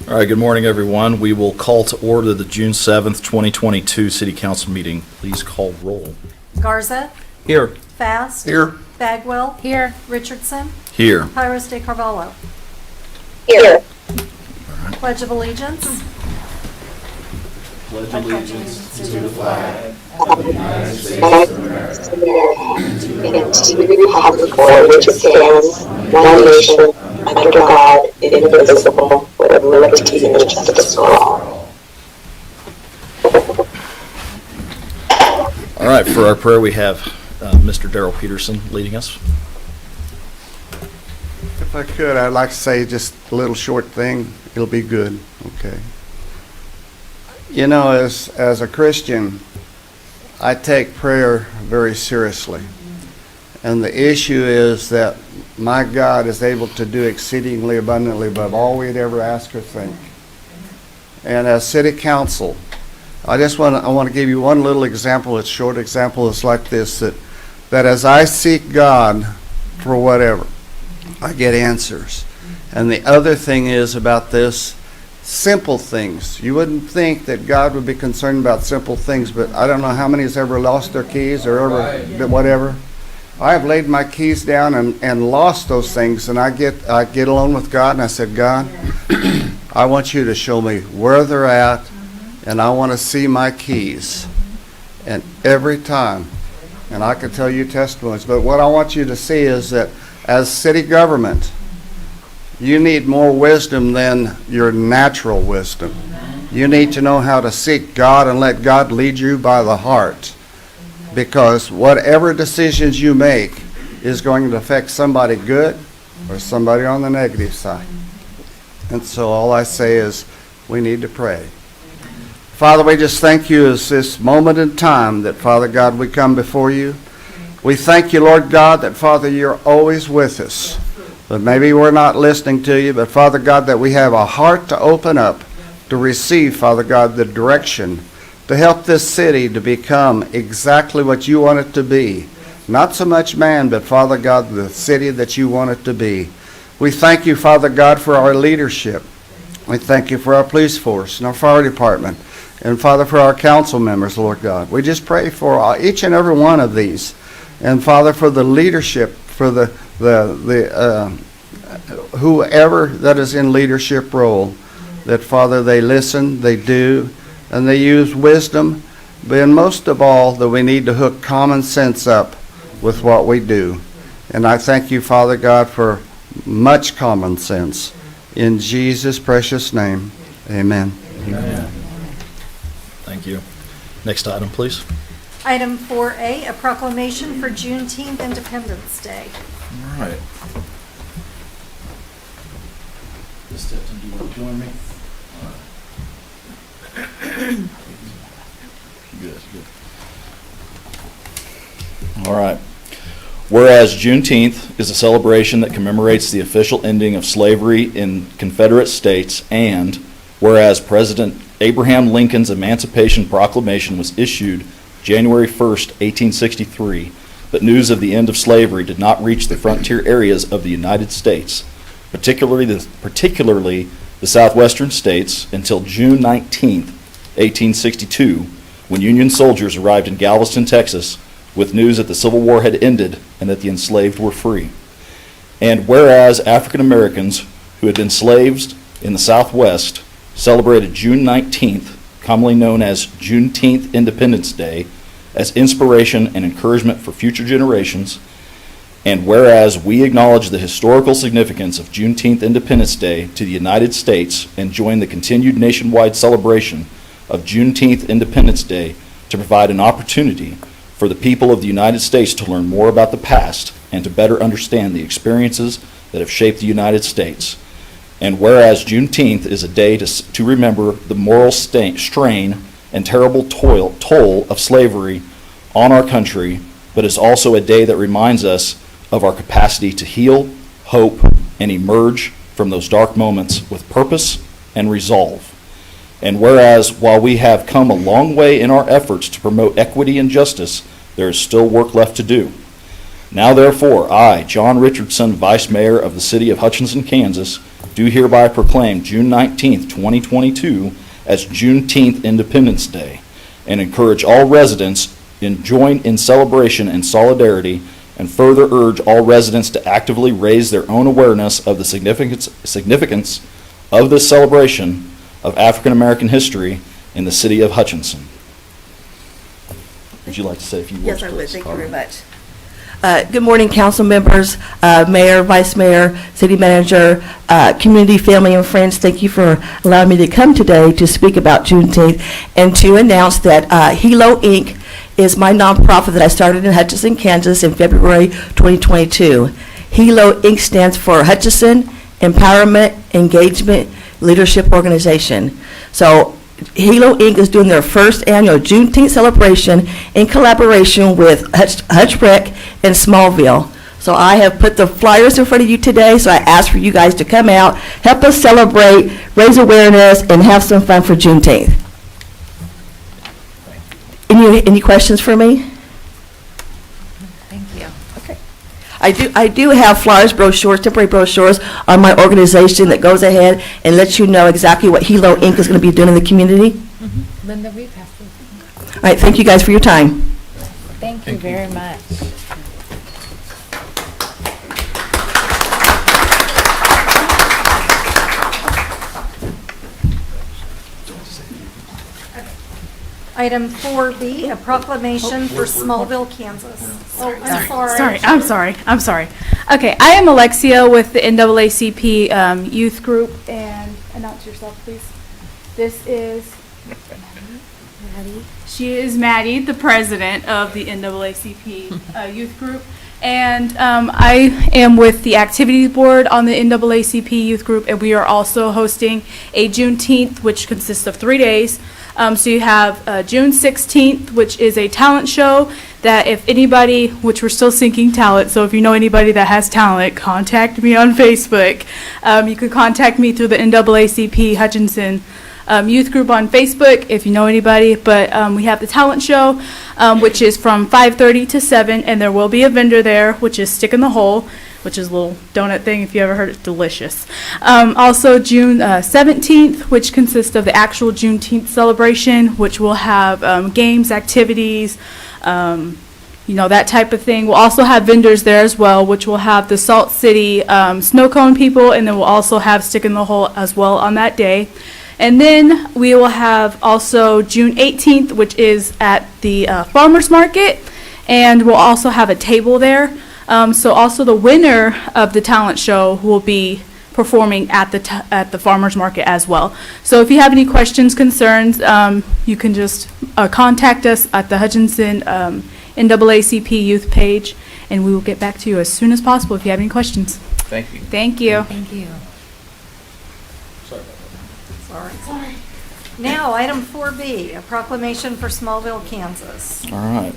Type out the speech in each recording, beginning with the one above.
All right, good morning, everyone. We will call to order the June 7th, 2022 City Council meeting. Please call roll. Garza. Here. Fast. Here. Bagwell. Here. Richardson. Here. Pyrus de Carvalho. Here. Pledge of Allegiance. Pledge allegiance to the flag of the United States of America, and to the republic for which it stands, one nation, under God, indivisible, with liberty and justice for all. All right, for our prayer, we have Mr. Darrell Peterson leading us. If I could, I'd like to say just a little short thing. It'll be good. Okay. You know, as a Christian, I take prayer very seriously. And the issue is that my God is able to do exceedingly abundantly above all we'd ever ask or think. And as city council, I want to give you one little example. It's a short example. It's like this, that as I seek God for whatever, I get answers. And the other thing is about this, simple things. You wouldn't think that God would be concerned about simple things, but I don't know how many has ever lost their keys or ever whatever. I have laid my keys down and lost those things, and I get alone with God, and I said, God, I want you to show me where they're at, and I want to see my keys. And every time, and I can tell you testimonies, but what I want you to see is that as city government, you need more wisdom than your natural wisdom. You need to know how to seek God and let God lead you by the heart. Because whatever decisions you make is going to affect somebody good or somebody on the negative side. And so all I say is we need to pray. Father, we just thank you as this moment in time that, Father God, we come before you. We thank you, Lord God, that, Father, you're always with us. But maybe we're not listening to you, but Father God, that we have a heart to open up, to receive, Father God, the direction, to help this city to become exactly what you want it to be. Not so much man, but Father God, the city that you want it to be. We thank you, Father God, for our leadership. We thank you for our police force and our fire department. And Father, for our council members, Lord God. We just pray for each and every one of these. And Father, for the leadership, for the whoever that is in leadership role, that Father, they listen, they do, and they use wisdom, but most of all, that we need to hook common sense up with what we do. And I thank you, Father God, for much common sense. In Jesus' precious name, amen. Amen. Thank you. Next item, please. Item 4A, a proclamation for Juneteenth Independence Day. All right. Ms. Tipton, do you want to join me? Good. All right. Whereas Juneteenth is a celebration that commemorates the official ending of slavery in Confederate states, and whereas President Abraham Lincoln's Emancipation Proclamation was issued January 1st, 1863, but news of the end of slavery did not reach the frontier areas of the United States, particularly the southwestern states, until June 19th, 1862, when Union soldiers arrived in Galveston, Texas, with news that the Civil War had ended and that the enslaved were free. And whereas African Americans who had been slaves in the Southwest celebrated June 19th, commonly known as Juneteenth Independence Day, as inspiration and encouragement for future generations, and whereas we acknowledge the historical significance of Juneteenth Independence Day to the United States and join the continued nationwide celebration of Juneteenth Independence Day to provide an opportunity for the people of the United States to learn more about the past and to better understand the experiences that have shaped the United States. And whereas Juneteenth is a day to remember the moral strain and terrible toll of slavery on our country, but is also a day that reminds us of our capacity to heal, hope, and emerge from those dark moments with purpose and resolve. And whereas while we have come a long way in our efforts to promote equity and justice, there is still work left to do. Now therefore, I, John Richardson, Vice Mayor of the City of Hutchinson, Kansas, do hereby proclaim June 19th, 2022 as Juneteenth Independence Day, and encourage all residents to join in celebration and solidarity, and further urge all residents to actively raise their own awareness of the significance of this celebration of African American history in the city of Hutchinson. Would you like to say a few words? Yes, I would. please? Thank you very much. Good morning, council members, mayor, vice mayor, city manager, community, family, and friends. Thank you for allowing me to come today to speak about Juneteenth and to announce that Hilo Inc. is my nonprofit that I started in Hutchinson, Kansas in February 2022. Hilo Inc. stands for Hutchinson Empowerment Engagement Leadership Organization. So Hilo Inc. is doing their first annual Juneteenth celebration in collaboration with Hutch Rec in Smallville. So I have put the flyers in front of you today, so I ask for you guys to come out, help us celebrate, raise awareness, and have some fun for Juneteenth. Any questions for me? Thank you. Okay. I do have flyers, brochures, temporary brochures on my organization that goes ahead and lets you know exactly what Hilo Inc. is going to be doing in the community. Linda, we have to. All right, thank you guys for your time. Thank you very much. Item 4B, a proclamation for Smallville, Kansas. Oh, I'm sorry. I'm sorry. Okay, I am Alexia with the NAACP Youth Group, and announce yourself, please. This is Maddie. She is Maddie, the president of the NAACP Youth Group, and I am with the activities board on the NAACP Youth Group, and we are also hosting a Juneteenth, which consists of 3 days. So you have June 16th, which is a talent show that if anybody, which we're still seeking talent, so if you know anybody that has talent, contact me on Facebook. You can contact me through the NAACP Hutchinson Youth Group on Facebook if you know anybody. But we have the talent show, which is from 5:30 to 7, and there will be a vendor there, which is Stick in the Hole, which is a little donut thing. If you ever heard it, delicious. Also June 17th, which consists of the actual Juneteenth celebration, which will have games, activities, that type of thing. We'll also have vendors there as well, which will have the Salt City snow cone people, and then we'll also have Stick in the Hole as well on that day. And then we will have also June 18th, which is at the farmers market, and we'll also have a table there. So also the winner of the talent show will be performing at the farmers market as well. So if you have any questions, concerns, you can just contact us at the Hutchinson NAACP youth page, and we will get back to you as soon as possible if you have any questions. Thank you. Thank you. Thank you. Sorry. Now, item 4B, a proclamation for Smallville, Kansas. All right.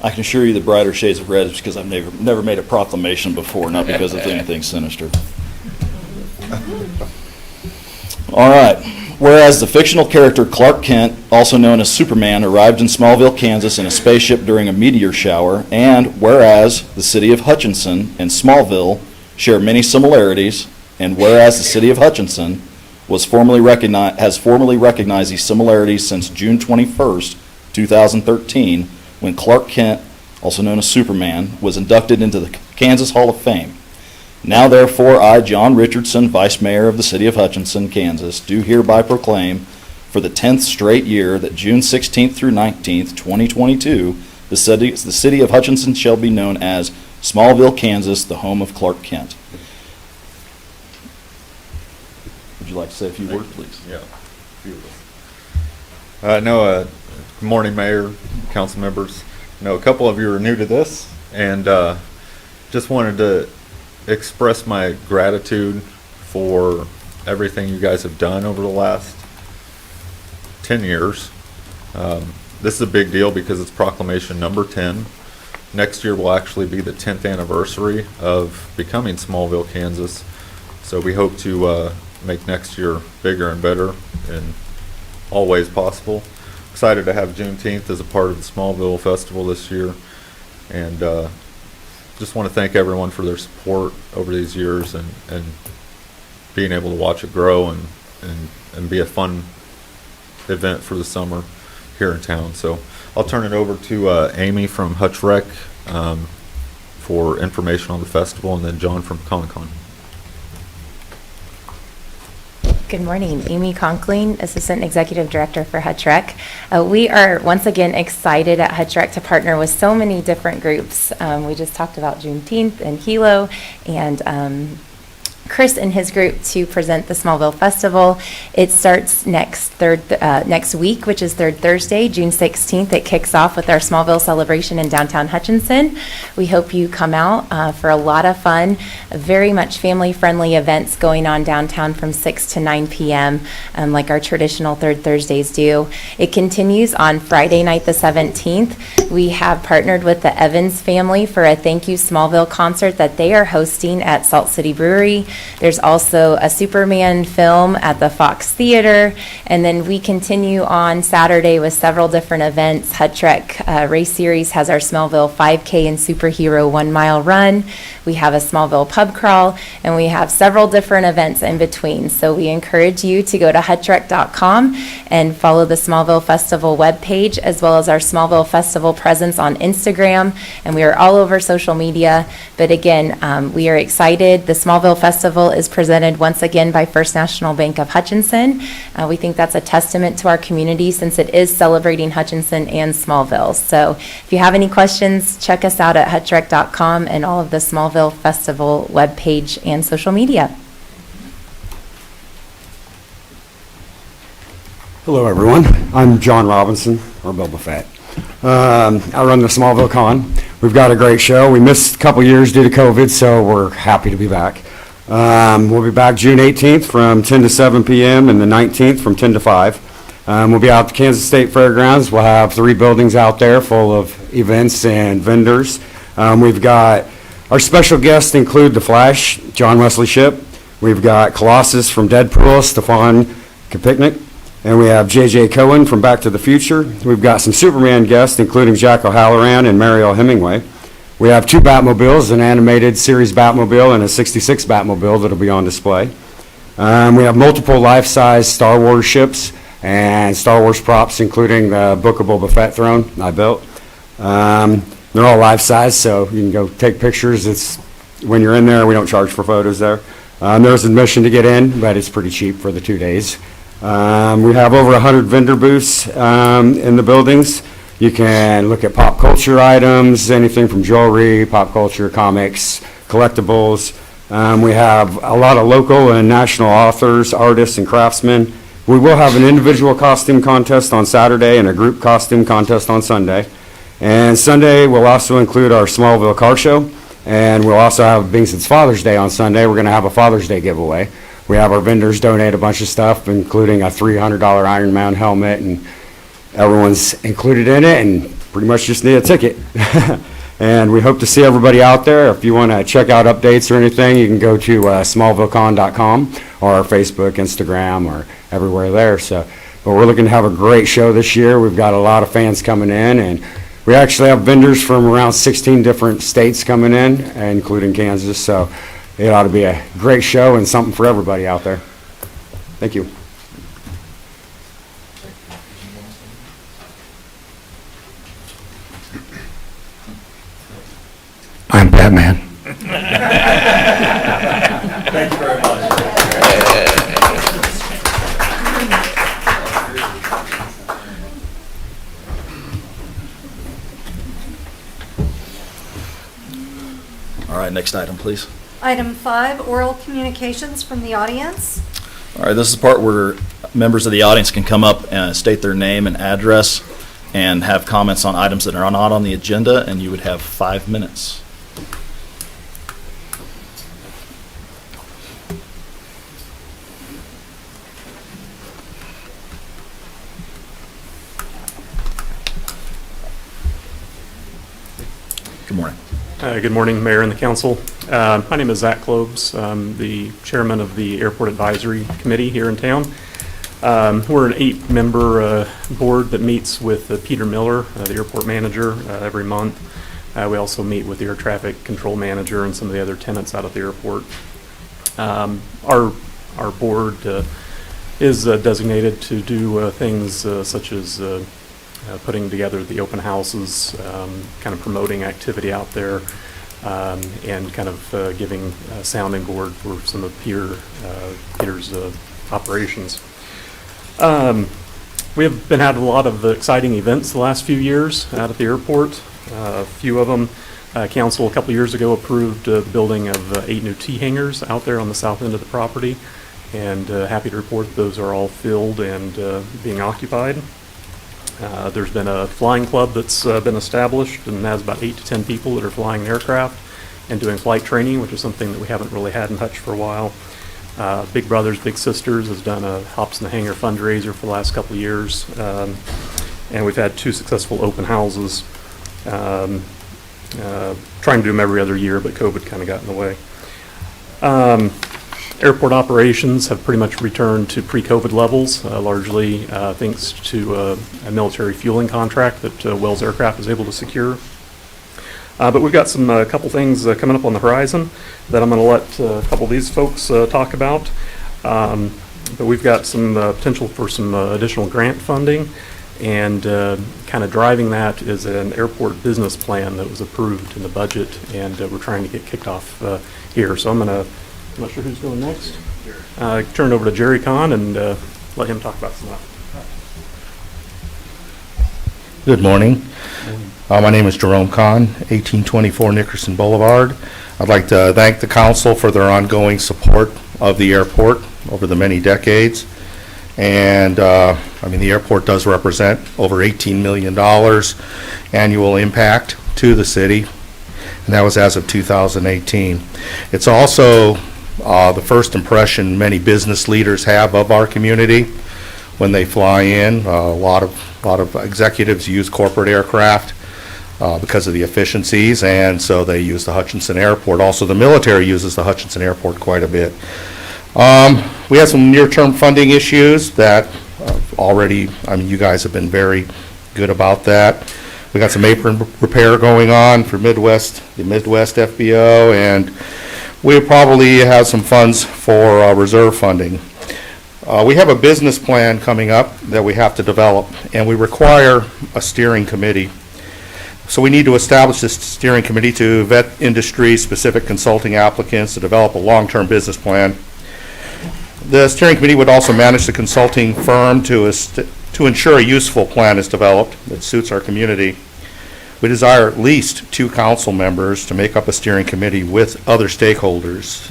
I can assure you the brighter shades of red is because I've never made a proclamation before, not because of anything sinister. All right. Whereas the fictional character Clark Kent, also known as Superman, arrived in Smallville, Kansas in a spaceship during a meteor shower, and whereas the city of Hutchinson and Smallville share many similarities, and whereas the city of Hutchinson has formally recognized these similarities since June 21st, 2013, when Clark Kent, also known as Superman, was inducted into the Kansas Hall of Fame. Now, therefore, I, John Richardson, Vice Mayor of the City of Hutchinson, Kansas, do hereby proclaim for the 10th straight year that June 16th through 19th, 2022, the city of Hutchinson shall be known as Smallville, Kansas, the home of Clark Kent. Would you like to say a few words, please? Yeah. Good morning, Mayor, council members. A couple of you are new to this, and just wanted to express my gratitude for everything you guys have done over the last 10 years. This is a big deal because it's proclamation number 10. Next year will actually be the 10th anniversary of becoming Smallville, Kansas. So we hope to make next year bigger and better in all ways possible. Excited to have Juneteenth as a part of the Smallville Festival this year, and just want to thank everyone for their support over these years and being able to watch it grow and be a fun event for the summer here in town. So I'll turn it over to Amy from Hutch Rec for information on the festival, and then John from Con. Good morning. Amy Conkling, Assistant Executive Director for Hutch Rec. We are once again excited at Hutch Rec to partner with so many different groups. We just talked about Juneteenth and Hilo and Chris and his group to present the Smallville Festival. It starts next week, which is third Thursday, June 16th. It kicks off with our Smallville celebration in downtown Hutchinson. We hope you come out for a lot of fun, very much family-friendly events going on downtown from 6 to 9 p.m. Like our traditional third Thursdays do. It continues on Friday night the 17th. We have partnered with the Evans family for a Thank You Smallville concert that they are hosting at Salt City Brewery. There's also a Superman film at the Fox Theater, and then we continue on Saturday with several different events. Hutch Rec Race Series has our Smallville 5K and Superhero 1 mile run. We have a Smallville pub crawl, and we have several different events in between. So we encourage you to go to hutchrec.com and follow the Smallville Festival webpage, as well as our Smallville Festival presence on Instagram, and we are all over social media. But again, we are excited. The Smallville Festival is presented once again by First National Bank of Hutchinson. We think that's a testament to our community since it is celebrating Hutchinson and Smallville. So if you have any questions, check us out at hutchrec.com and all of the Smallville Festival webpage and social media. Hello, everyone. I'm John Robinson, or Boba Fett. I run the Smallville Con. We've got a great show. We missed a couple years due to COVID, so we're happy to be back. We'll be back June 18th from 10 to 7 p.m. and the 19th from 10 to 5. We'll be out at the Kansas State Fairgrounds. We'll have 3 buildings out there full of events and vendors. We've got our special guests include The Flash, John Wesley Shipp. We've got Colossus from Deadpool, Stefan Kapicnik. And we have J.J. Cohen from Back to the Future. We've got some Superman guests, including Jack O'Halloran and Mariel Hemingway. We have 2 Batmobiles, an animated series Batmobile and a 66 Batmobile that'll be on display. We have multiple life-size Star Wars ships and Star Wars props, including the Book of Boba Fett throne I built. They're all life-size, so you can go take pictures. When you're in there, we don't charge for photos there. There's admission to get in, but it's pretty cheap for the 2 days. We have over 100 vendor booths in the buildings. You can look at pop culture items, anything from jewelry, pop culture, comics, collectibles. We have a lot of local and national authors, artists, and craftsmen. We will have an individual costume contest on Saturday and a group costume contest on Sunday. And Sunday will also include our Smallville car show. And we'll also have, being since Father's Day on Sunday, we're going to have a Father's Day giveaway. We have our vendors donate a bunch of stuff, including a $300 Iron Man helmet, and everyone's included in it, and pretty much just need a ticket. And we hope to see everybody out there. If you want to check out updates or anything, you can go to smallvillecon.com or our Facebook, Instagram, or everywhere there. But we're looking to have a great show this year. We've got a lot of fans coming in, and we actually have vendors from around 16 different states coming in, including Kansas. So it ought to be a great show and something for everybody out there. Thank you. I'm Batman. Thank you very much. All right, next item, please. Item 5, oral communications from the audience. All right, this is the part where members of the audience can come up and state their name and address and have comments on items that are not on the agenda, and you would have 5 minutes. Good morning. Good morning, Mayor and the Council. My name is Zach Cloves. I'm the Chairman of the Airport Advisory Committee here in town. We're an 8-member board that meets with Peter Miller, the airport manager, every month. We also meet with the air traffic control manager and some of the other tenants out at the airport. Our board is designated to do things such as putting together the open houses, kind of promoting activity out there, and kind of giving a sounding board for some of Peter's operations. We have been having a lot of exciting events the last few years out at the airport. A few of them, council a couple years ago approved the building of 8 new T-hangars out there on the south end of the property, and happy to report those are all filled and being occupied. There's been a flying club that's been established and has about 8 to 10 people that are flying aircraft and doing flight training, which is something that we haven't really had in Hutch for a while. Big Brothers Big Sisters has done a Hops in the Hangar fundraiser for the last couple of years, and we've had 2 successful open houses. Trying to do them every other year, but COVID kind of got in the way. Airport operations have pretty much returned to pre-COVID levels, largely thanks to a military fueling contract that Wells Aircraft was able to secure. But we've got a couple things coming up on the horizon that I'm going to let a couple of these folks talk about. But we've got some potential for some additional grant funding, and kind of driving that is an airport business plan that was approved in the budget, and we're trying to get kicked off here. So I'm not sure who's going next. Turn it over to Jerry Kahn and let him talk about some of that. Good morning. My name is Jerome Kahn, 1824 Nickerson Boulevard. I'd like to thank the council for their ongoing support of the airport over the many decades. And the airport does represent over $18 million annual impact to the city, and that was as of 2018. It's also the first impression many business leaders have of our community when they fly in. A lot of executives use corporate aircraft because of the efficiencies, and so they use the Hutchinson Airport. Also, the military uses the Hutchinson Airport quite a bit. We have some near-term funding issues that already, you guys have been very good about that. We got some apron repair going on for the Midwest FBO, and we probably have some funds for reserve funding. We have a business plan coming up that we have to develop, and we require a steering committee. So we need to establish this steering committee to vet industry-specific consulting applicants to develop a long-term business plan. The steering committee would also manage the consulting firm to ensure a useful plan is developed that suits our community. We desire at least 2 council members to make up a steering committee with other stakeholders.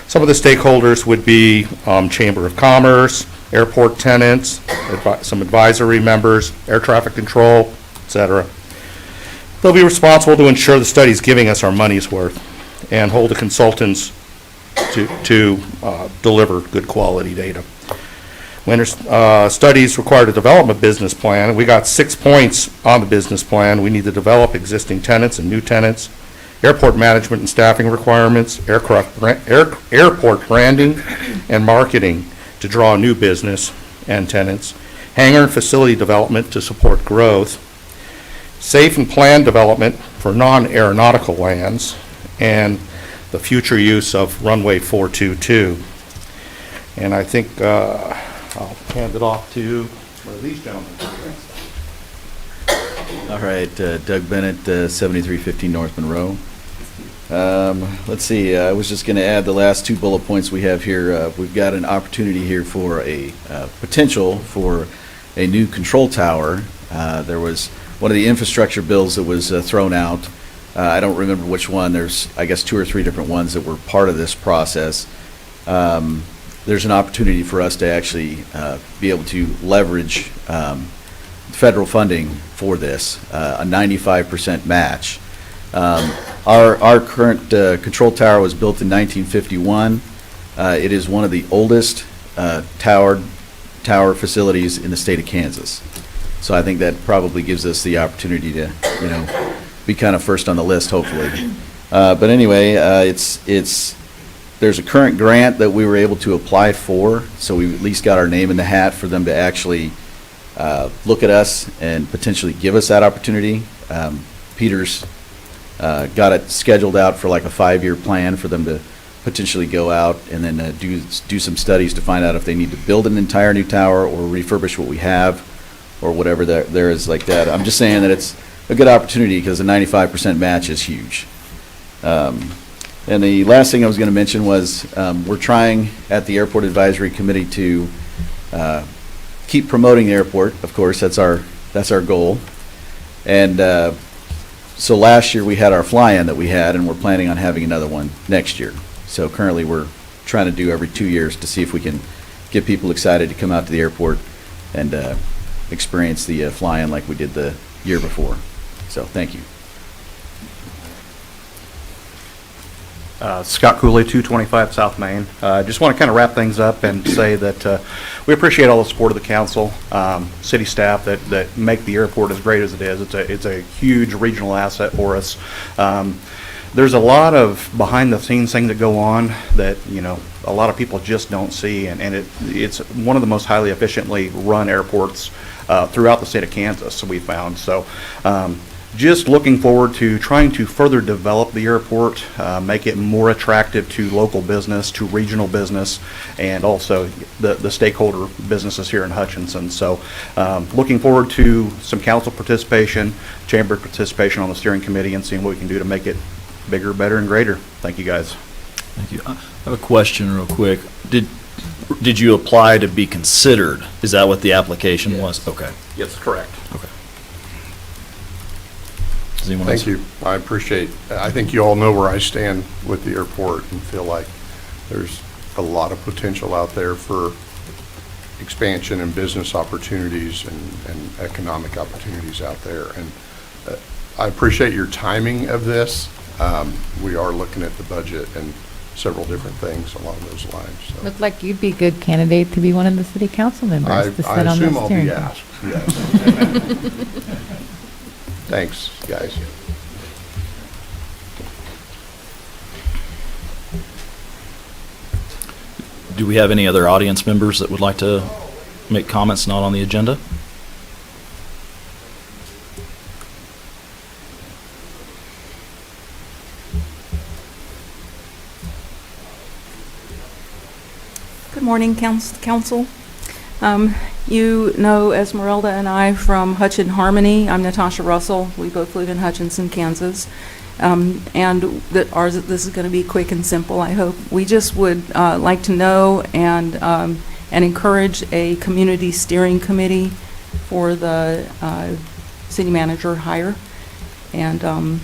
Some of the stakeholders would be Chamber of Commerce, airport tenants, some advisory members, air traffic control, etc. They'll be responsible to ensure the study is giving us our money's worth and hold the consultants to deliver good quality data. When studies require to develop a business plan, we got 6 points on the business plan. We need to develop existing tenants and new tenants, airport management and staffing requirements, airport branding and marketing to draw new business and tenants, hangar and facility development to support growth, safe and planned development for non-aeronautical lands, and the future use of runway 422. And I think I'll hand it off to one of these gentlemen. All right, Doug Bennett, 7315 North Monroe. Let's see, I was just going to add the last 2 bullet points we have here. We've got an opportunity here for a potential for a new control tower. There was one of the infrastructure bills that was thrown out. I don't remember which one. There's, I guess, 2 or 3 different ones that were part of this process. There's an opportunity for us to actually be able to leverage federal funding for this, a 95% match. Our current control tower was built in 1951. It is one of the oldest tower facilities in the state of Kansas. So I think that probably gives us the opportunity to, be kind of first on the list, hopefully. But anyway, there's a current grant that we were able to apply for, so we at least got our name in the hat for them to actually look at us and potentially give us that opportunity. Peter's got it scheduled out for like a 5-year plan for them to potentially go out and then do some studies to find out if they need to build an entire new tower or refurbish what we have or whatever there is like that. I'm just saying that it's a good opportunity because a 95% match is huge. And the last thing I was going to mention was we're trying at the Airport Advisory Committee to keep promoting the airport. Of course, that's our goal. And so last year we had our fly-in that we had, and we're planning on having another one next year. So currently we're trying to do every 2 years to see if we can get people excited to come out to the airport and experience the fly-in like we did the year before. So thank you. Scott Cooley, 225 South Main. Just want to kind of wrap things up and say that we appreciate all the support of the council, city staff that make the airport as great as it is. It's a huge regional asset for us. There's a lot of behind-the-scenes things that go on that, a lot of people just don't see, and it's one of the most highly efficiently run airports throughout the state of Kansas, we found. So just looking forward to trying to further develop the airport, make it more attractive to local business, to regional business, and also the stakeholder businesses here in Hutchinson. So looking forward to some council participation, chamber participation on the steering committee, and seeing what we can do to make it bigger, better, and greater. Thank you, guys. Thank you. I have a question real quick. Did you apply to be considered? Is that what the application was? Okay. Yes, correct. Okay. Does anyone else? Thank you. I think you all know where I stand with the airport and feel like there's a lot of potential out there for expansion and business opportunities and economic opportunities out there. And I appreciate your timing of this. We are looking at the budget and several different things along those lines. So. Looked like you'd be a good candidate to be one of the city council members to sit on the steering. I assume I'll be asked, yes. Thanks, guys. Do we have any other audience members that would like to make comments not on the agenda? Good morning, council. You know Esmeralda and I from Hutch and Harmony. I'm Natasha Russell. We both live in Hutchinson, Kansas. This is going to be quick and simple, I hope. We just would like to know and encourage a community steering committee for the city manager hire. And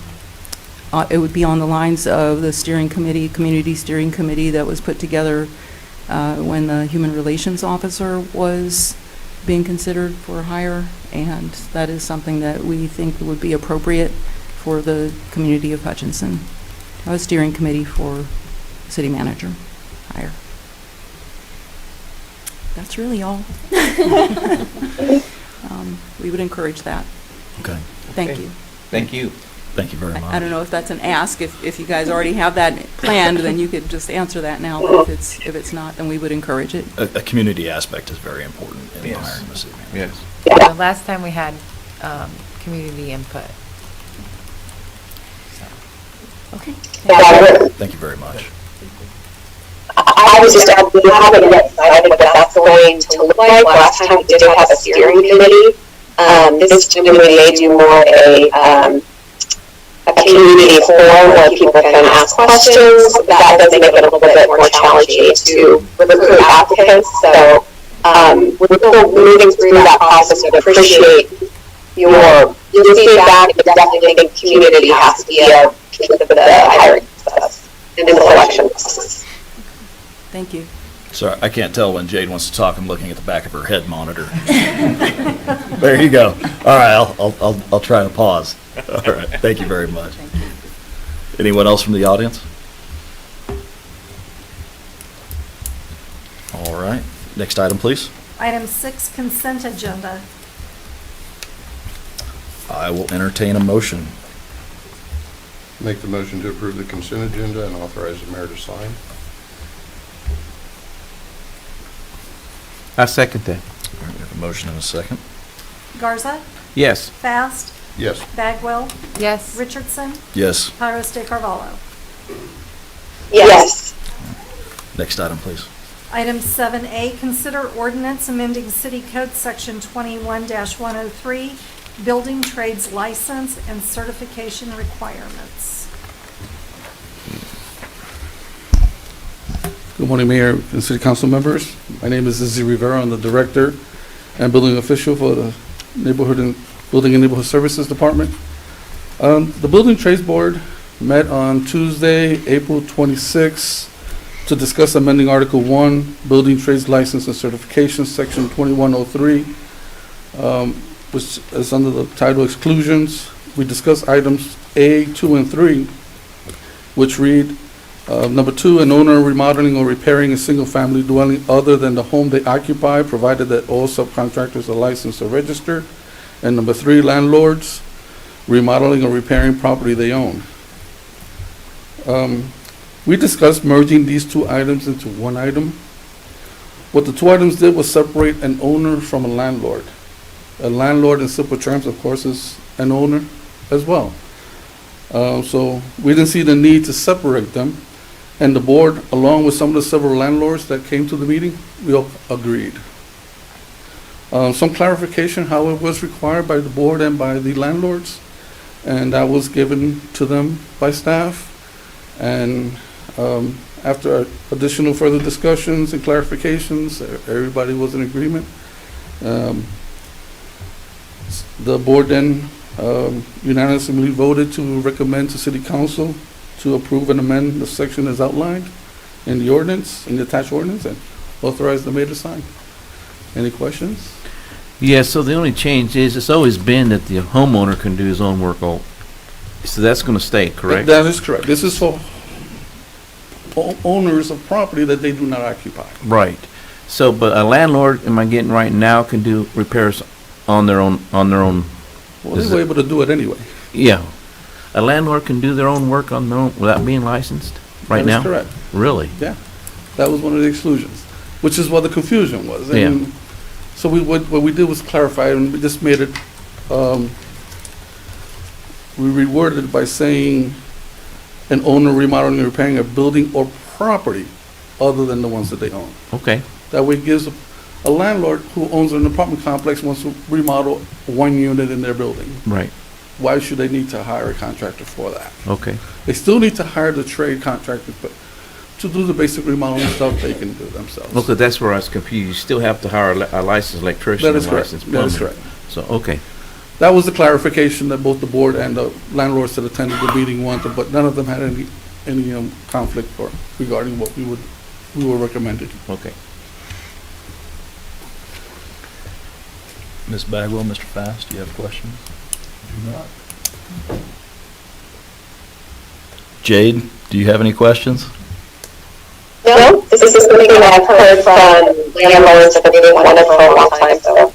it would be on the lines of the steering committee, community steering committee that was put together when the human relations officer was being considered for hire, and that is something that we think would be appropriate for the community of Hutchinson. A steering committee for city manager hire. That's really all. We would encourage that. Okay. Thank you. Thank you. Thank you very much. I don't know if that's an ask. If you guys already have that planned, then you could just answer that now. But if it's not, then we would encourage it. A community aspect is very important in hiring the city manager. Yes. The last time we had community input. Okay. Thank you very much. I was just, we haven't yet decided what that's going to look like. Last time we did have a steering committee. This committee may do more a community forum where people can ask questions. That does make it a little bit more challenging to recruit applicants. So we're still moving through that process. We appreciate your feedback. I definitely think community has to be a piece of the hiring process and the selection process. Thank you. Sorry, I can't tell when Jade wants to talk. I'm looking at the back of her head monitor. There you go. All right, I'll try to pause. All right, thank you very much. Anyone else from the audience? All right, next item, please. Item 6, consent agenda. I will entertain a motion. Make the motion to approve the consent agenda and authorize the mayor to sign. I second that. All right, we have a motion and a second. Garza? Yes. Fast? Yes. Bagwell, Yes. Richardson, Yes. Pyros de Carvalho. Yes. Next item, please. Item 7A, consider ordinance amending City Code Section 21-103, building trades license and certification requirements. Good morning, Mayor and City Council members. My name is Izzy Rivera. I'm the Director and Building Official for the Building and Neighborhood Services Department. The Building Trades Board met on Tuesday, April 26, to discuss amending Article 1, Building Trades License and Certification, Section 2103, which is under the title Exclusions. We discussed items A, 2, and 3, which read, number 2, an owner remodeling or repairing a single-family dwelling other than the home they occupy, provided that all subcontractors are licensed or registered. And number 3, landlords remodeling or repairing property they own. We discussed merging these two items into one item. What the two items did was separate an owner from a landlord. A landlord, in simple terms, of course, is an owner as well. So we didn't see the need to separate them. And the board, along with some of the several landlords that came to the meeting, we all agreed. Some clarification, however, was required by the board and by the landlords, and that was given to them by staff. And after additional further discussions and clarifications, everybody was in agreement. The board then unanimously voted to recommend to City Council to approve and amend the section as outlined in the ordinance, in the attached ordinance, and authorize the mayor to sign. Any questions? Yeah, so the only change is, it's always been that the homeowner can do his own work, so that's going to stay, correct? That is correct. This is for owners of property that they do not occupy. Right. So, but a landlord, am I getting right now, can do repairs on their own? Well, they were able to do it anyway. Yeah. A landlord can do their own work on their own without being licensed right now? That is correct. Really? Yeah. That was one of the exclusions, which is what the confusion was. Yeah. And so what we did was clarify, and we just made it, we reworded it by saying an owner remodeling and repairing a building or property other than the ones that they own. Okay. That way it gives a landlord who owns an apartment complex wants to remodel one unit in their building. Right. Why should they need to hire a contractor for that? Okay. They still need to hire the trade contractor, but to do the basic remodeling stuff, they can do themselves. Okay, that's where I was confused. You still have to hire a licensed electrician That is and correct. licensed That is plumber. correct. So, okay. That was the clarification that both the board and the landlords that attended the meeting wanted, but none of them had any conflict or regarding what we were recommending. Okay. Ms. Bagwell, Mr. Fast, do you have questions? Do not. Jade, do you have any questions? No, this is something that I've heard from landlords that they wanted for a long time, so.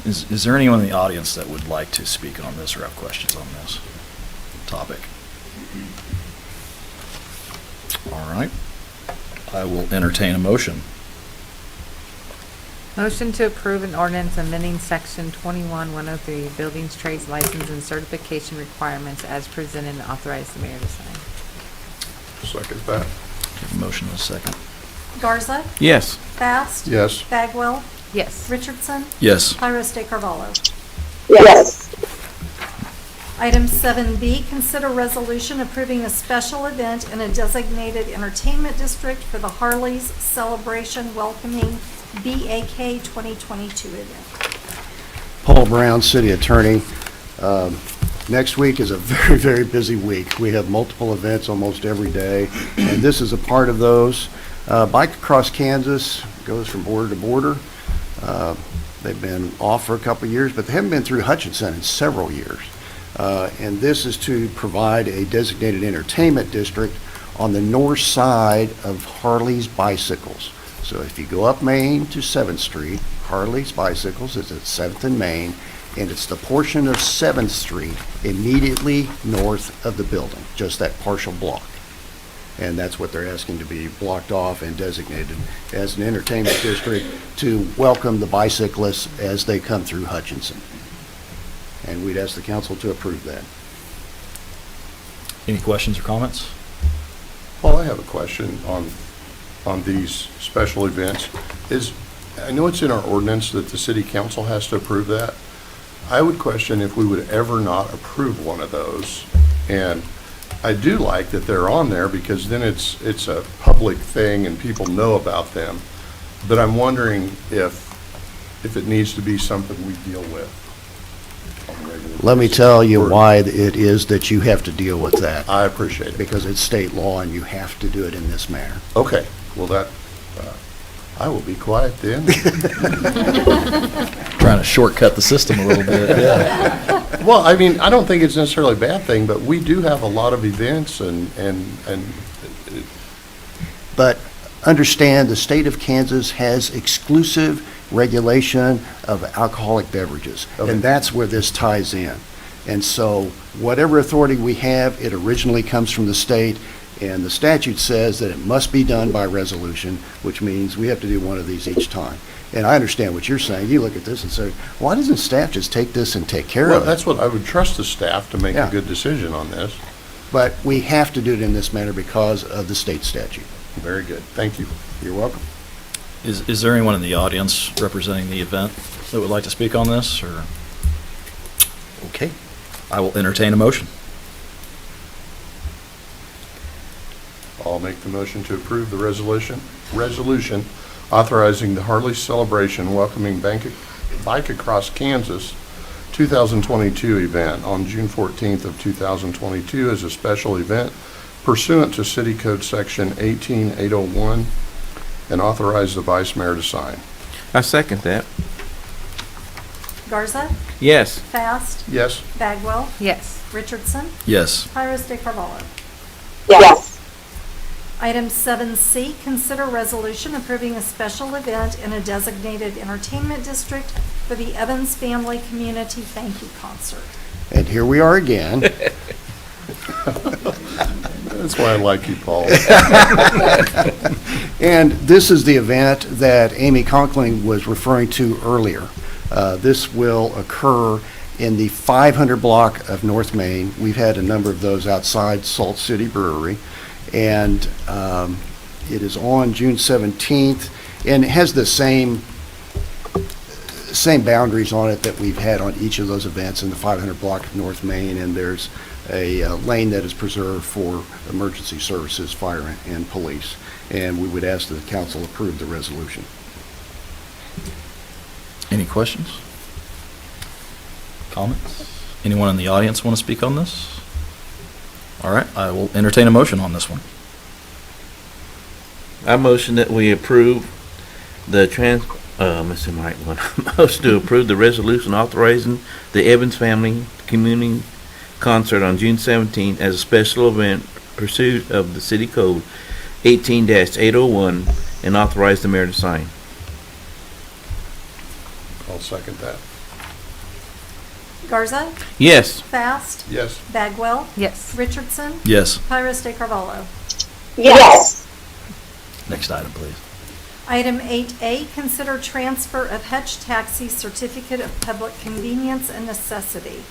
Is there anyone in the audience that would like to speak on this or have questions on this topic? All right. I will entertain a motion. Motion to approve an ordinance amending Section 21-103, Buildings, Trades, License, and Certification Requirements as presented and authorize the mayor to sign. Second that. Okay, motion and a second. Garza, Yes. Fast. Yes. Bagwell, Yes. Richardson, Yes. Pyros de Carvalho. Yes. Item 7B, consider resolution approving a special event in a designated entertainment district for the Harley's Celebration Welcoming BAK 2022 event. Paul Brown, City Attorney. Next week is a very, very busy week. We have multiple events almost every day, and this is a part of those. Bike Across Kansas goes from border to border. They've been off for a couple of years, but they haven't been through Hutchinson in several years. And this is to provide a designated entertainment district on the north side of Harley's Bicycles. So if you go up Main to 7th Street, Harley's Bicycles is at 7th and Main, and it's the portion of 7th Street immediately north of the building, just that partial block. And that's what they're asking to be blocked off and designated as an entertainment district to welcome the bicyclists as they come through Hutchinson. and we'd ask the council to approve that. Any questions or comments? Paul, I have a question on these special events. I know it's in our ordinance that the city council has to approve that. I would question if we would ever not approve one of those. And I do like that they're on there because then it's a public thing and people know about them. But I'm wondering if it needs to be something we deal with on a regular Let me basis. tell you why it is that you have to deal with that. I appreciate it. Because it's state law and you have to do it in this manner. Okay, well I will be quiet then. Trying to shortcut the system a little bit, yeah. Well, I mean, I don't think it's necessarily a bad thing, but we do have a lot of events and But understand, the state of Kansas has exclusive regulation of alcoholic beverages, Okay. and that's where this ties in. And so whatever authority we have, it originally comes from the state, and the statute says that it must be done by resolution, which means we have to do one of these each time. And I understand what you're saying. You look at this and say, why doesn't staff just take this and take care well, of it? that's what I would trust the staff to make Yeah. a good decision on this. But we have to do it in this manner because of the state statute. Very good. Thank you. You're welcome. Is there anyone in the audience representing the event that would like to speak on this, or? Okay, I will entertain a motion. I'll make the motion to approve the resolution authorizing the Harley Celebration Welcoming Bike Across Kansas 2022 event on June 14th of 2022 as a special event pursuant to City Code Section 18801, and authorize the Vice Mayor to sign. I second that. Garza, Yes. Fast, Yes? Bagwell, Yes. Richardson, Yes. Pyrus de Carvalho. Yes. Item 7C, consider resolution approving a special event in a designated entertainment district for the Evans Family Community Thank You Concert. And here we are again. That's why I like you, Paul. And this is the event that Amy Conkling was referring to earlier. This will occur in the 500 block of North Main. We've had a number of those outside Salt City Brewery. And it is on June 17th, and it has the same boundaries on it that we've had on each of those events in the 500 block of North Main, and there's a lane that is preserved for emergency services, fire and police. And we would ask that the council approve the resolution. Any questions? Comments? Anyone in the audience want to speak on this? All right, I will entertain a motion on this one. I motion that we approve the motion to approve the resolution authorizing the Evans Family Community Concert on June 17th as a special event pursuit of the City Code 18-801, and authorize the mayor to sign. I'll second that. Garza, Yes. Fast, Yes? Bagwell, Yes. Richardson, Yes. Pyrus de Carvalho. Yes. Next item, please. Item 8A, consider transfer of Hutch Taxi Certificate of Public Convenience and Necessity.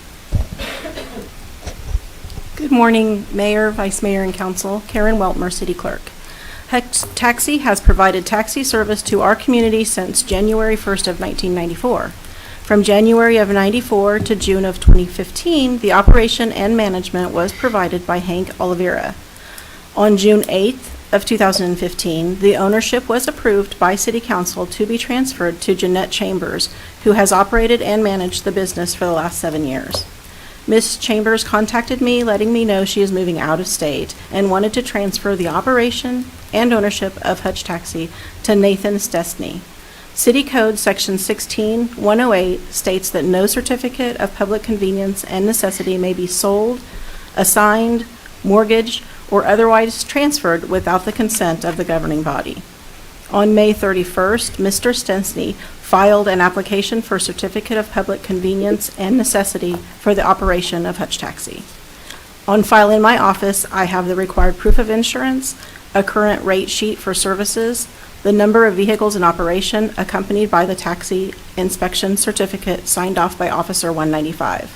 Good morning, Mayor, Vice Mayor, and Council. Karen Weltmer, City Clerk. Hutch Taxi has provided taxi service to our community since January 1st of 1994. From January of 94 to June of 2015, the operation and management was provided by Hank Oliveira. On June 8th of 2015, the ownership was approved by City Council to be transferred to Jeanette Chambers, who has operated and managed the business for the last 7 years. Ms. Chambers contacted me, letting me know she is moving out of state and wanted to transfer the operation and ownership of Hutch Taxi to Nathan Stestny. City Code Section 16108 states that no certificate of public convenience and necessity may be sold, assigned, mortgaged, or otherwise transferred without the consent of the governing body. On May 31st, Mr. Stestny filed an application for certificate of public convenience and necessity for the operation of Hutch Taxi. On file in my office, I have the required proof of insurance, a current rate sheet for services, the number of vehicles in operation accompanied by the taxi inspection certificate signed off by Officer 195.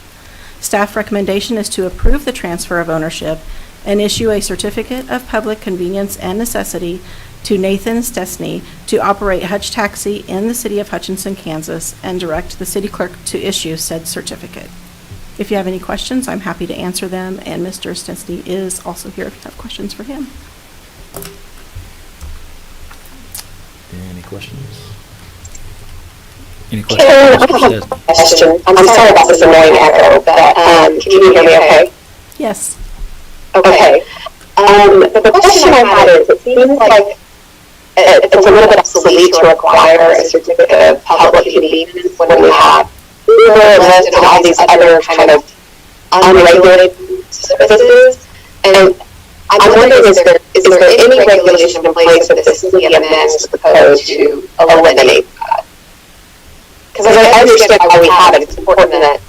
Staff recommendation is to approve the transfer of ownership and issue a certificate of public convenience and necessity to Nathan Stesney to operate Hutch Taxi in the city of Hutchinson, Kansas, and direct the city clerk to issue said certificate. If you have any questions, I'm happy to answer them, and Mr. Stesney is also here if you have questions for him. Any questions? Any Karen, I questions? have a question. I'm sorry about this annoying echo, but can you hear me okay? Yes. Okay. The question I had is, it seems like it's a little bit obsolete to require a certificate of public convenience when we have Uber, Lyft, and all these other kind of unregulated services. And I'm wondering, is there any regulation in place that the city amends to propose to eliminate that? Because I understand why we have it. It's important that,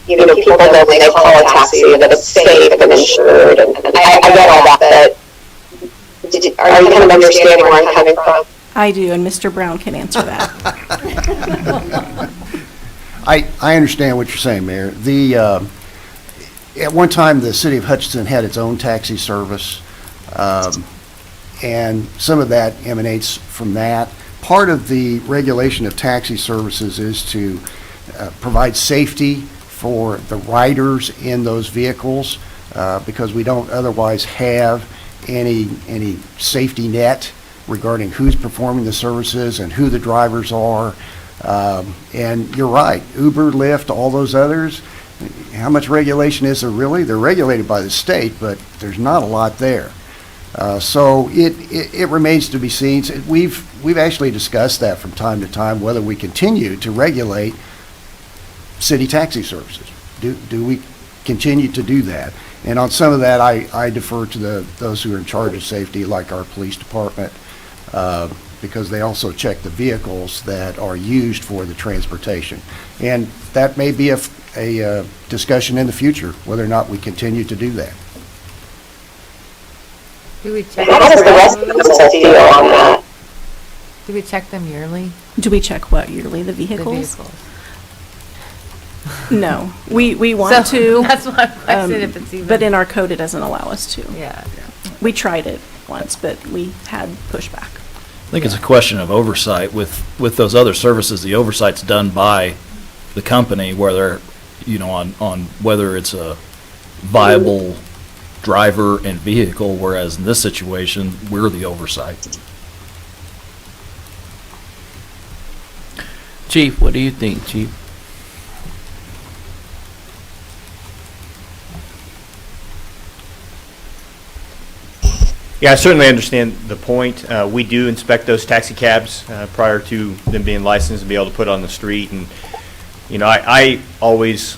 people know when they call a taxi that it's safe and insured, and I get all that, but are you kind of understanding where I'm coming from? I do, and Mr. Brown can answer that. I understand what you're saying, Mayor. At one time, the city of Hutchinson had its own taxi service, and some of that emanates from that. Part of the regulation of taxi services is to provide safety for the riders in those vehicles, because we don't otherwise have any safety net regarding who's performing the services and who the drivers are. And you're right, Uber, Lyft, all those others, how much regulation is there really? They're regulated by the state, but there's not a lot there. So it remains to be seen. We've actually discussed that from time to time, whether we continue to regulate city taxi services. Do we continue to do that? And on some of that, I defer to those who are in charge of safety, like our police department, because they also check the vehicles that are used for the transportation. And that may be a discussion in the future, whether or not we continue to do that. Do we check? How does the rest of the feel on that? Do we check them yearly? Do we check what yearly? The The vehicles? vehicles. No, we want So, to. that's why I questioned if it's even- But in our code, it doesn't allow us to. Yeah. We tried it once, but we had pushback. I think it's a question of oversight. With those other services, the oversight's done by the company, whether, on whether it's a viable driver and vehicle, whereas in this situation, we're the oversight. Chief, what do you think, Chief? Yeah, I certainly understand the point. We do inspect those taxi cabs prior to them being licensed and be able to put on the street. And, I always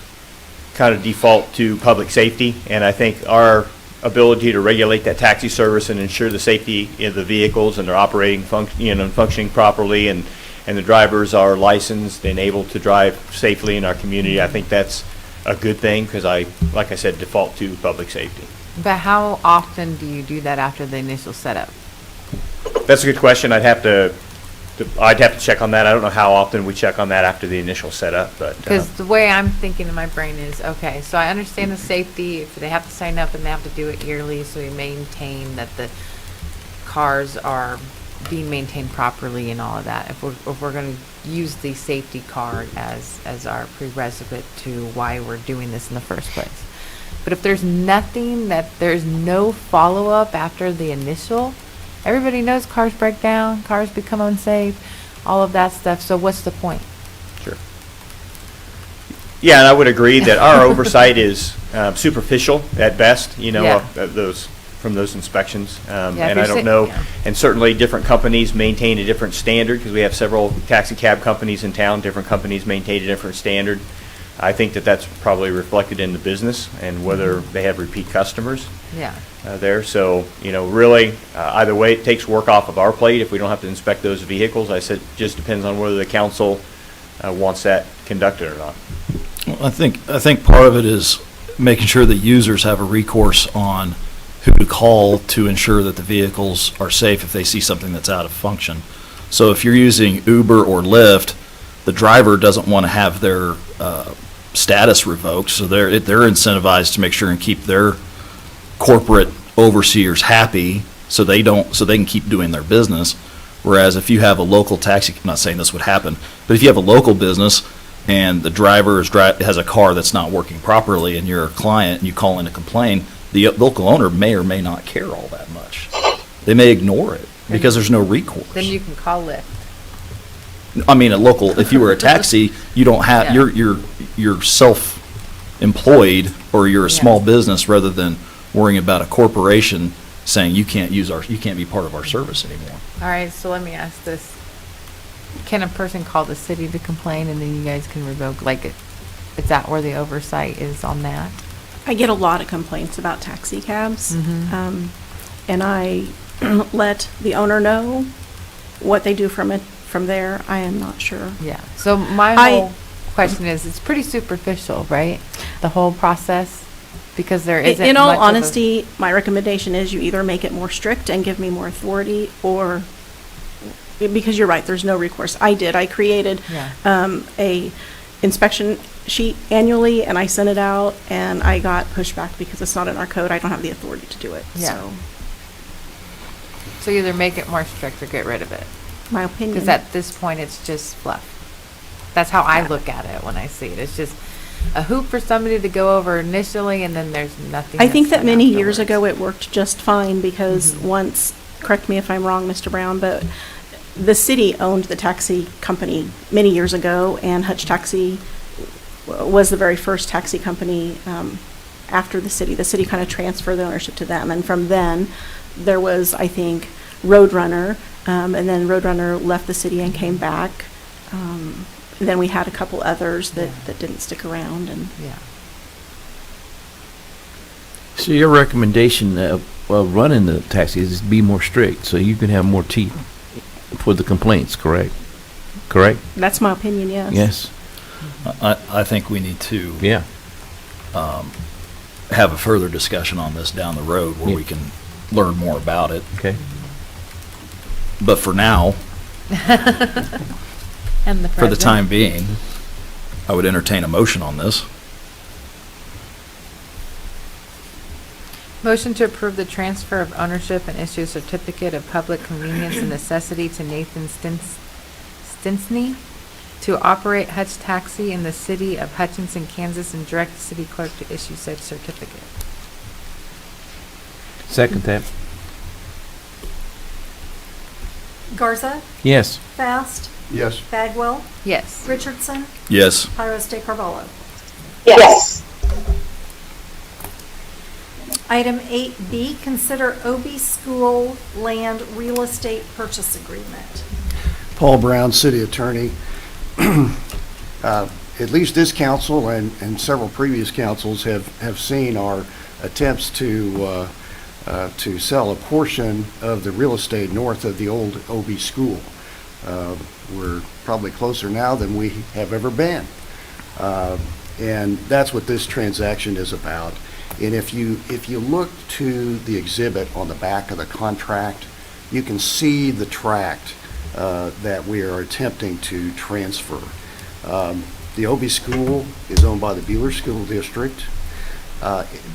kind of default to public safety, and I think our ability to regulate that taxi service and ensure the safety of the vehicles and they're operating, functioning properly, and the drivers are licensed and able to drive safely in our community, I think that's a good thing, because like I said, default to public safety. But how often do you do that after the initial setup? That's a good question. I'd have to check on that. I don't know how often we check on that after the initial setup, but. Because the way I'm thinking in my brain is, okay, so I understand the safety, if they have to sign up and they have to do it yearly, so we maintain that the cars are being maintained properly and all of that. If we're going to use the safety card as our prerequisite to why we're doing this in the first place. But if there's there's no follow-up after the initial, everybody knows cars break down, cars become unsafe, all of that stuff, so what's the point? Sure. Yeah, and I would agree that our oversight is superficial at best, Yeah. From those inspections. if And you're I don't sa- know, yeah. and certainly different companies maintain a different standard, because we have several taxi cab companies in town. Different companies maintain a different standard. I think that's probably reflected in the business and whether they have repeat customers Yeah. there. So, really, either way, it takes work off of our plate if we don't have to inspect those vehicles. I said, it just depends on whether the council wants that conducted or not. Well, I think part of it is making sure that users have a recourse on who to call to ensure that the vehicles are safe if they see something that's out of function. So if you're using Uber or Lyft, the driver doesn't want to have their status revoked, so they're incentivized to make sure and keep their corporate overseers happy, so they can keep doing their business. Whereas if you have a local taxi, I'm not saying this would happen, but if you have a local business and the driver has a car that's not working properly and you're a client and you call in to complain, the local owner may or may not care all that much. They may ignore it because there's no recourse. Then you can call Lyft. I mean, if you were a taxi, you don't have, Yeah. you're self-employed or you're a small business rather than worrying about a corporation saying you can't be part of our service anymore. All right, so let me ask this. Can a person call the city to complain and then you guys can revoke, is that where the oversight is on that? I get a lot of complaints about taxi cabs, Mhm. and I let the owner know what they do from there. I am not sure. Yeah, so my whole question is, it's pretty superficial, right? The whole process, because there isn't In all much of a- honesty, my recommendation is you either make it more strict and give me more authority, or, because you're right, there's no recourse. I created a inspection sheet annually, and I sent it out, and I got pushback because it's not in our code. I don't have the authority to do it, Yeah. so. So either make it more strict or get rid of it. My opinion. Because at this point, it's just fluff. That's how I look at it when I see it. It's just a hoop for somebody to go over initially, and then there's nothing. I think that's that done many years afterwards. ago it worked just fine because once, correct me if I'm wrong, Mr. Brown, but the city owned the taxi company many years ago, and Hutch Taxi was the very first taxi company after the city. The city kind of transferred the ownership to them, and from then, there was, I think, Roadrunner, and then Roadrunner left the city and came back. Then we had a couple others that didn't stick around, and. Yeah. So your recommendation of running the taxis is to be more strict, so you can have more teeth for the complaints, correct? Correct? That's my opinion, yes. Yes. I think we need to Yeah. have a further discussion on this down the road where we can learn more about it. Okay. But for now, And the for the president. time being, I would entertain a motion on this. Motion to approve the transfer of ownership and issue a certificate of public convenience and necessity to Nathan Stinsney to operate Hutch Taxi in the city of Hutchinson, Kansas, and direct the city clerk to issue said certificate. Second that. Garza, Yes. Fast, Yes. Bagwell, Yes. Richardson, Yes. Pyros de Carvalho. Yes. Item 8B, consider OB School land real estate purchase agreement. Paul Brown, City Attorney. At least this council and several previous councils have seen our attempts to sell a portion of the real estate north of the old OB school. We're probably closer now than we have ever been. And that's what this transaction is about. And if you look to the exhibit on the back of the contract, you can see the tract that we are attempting to transfer. The OB school is owned by the Buehler School District.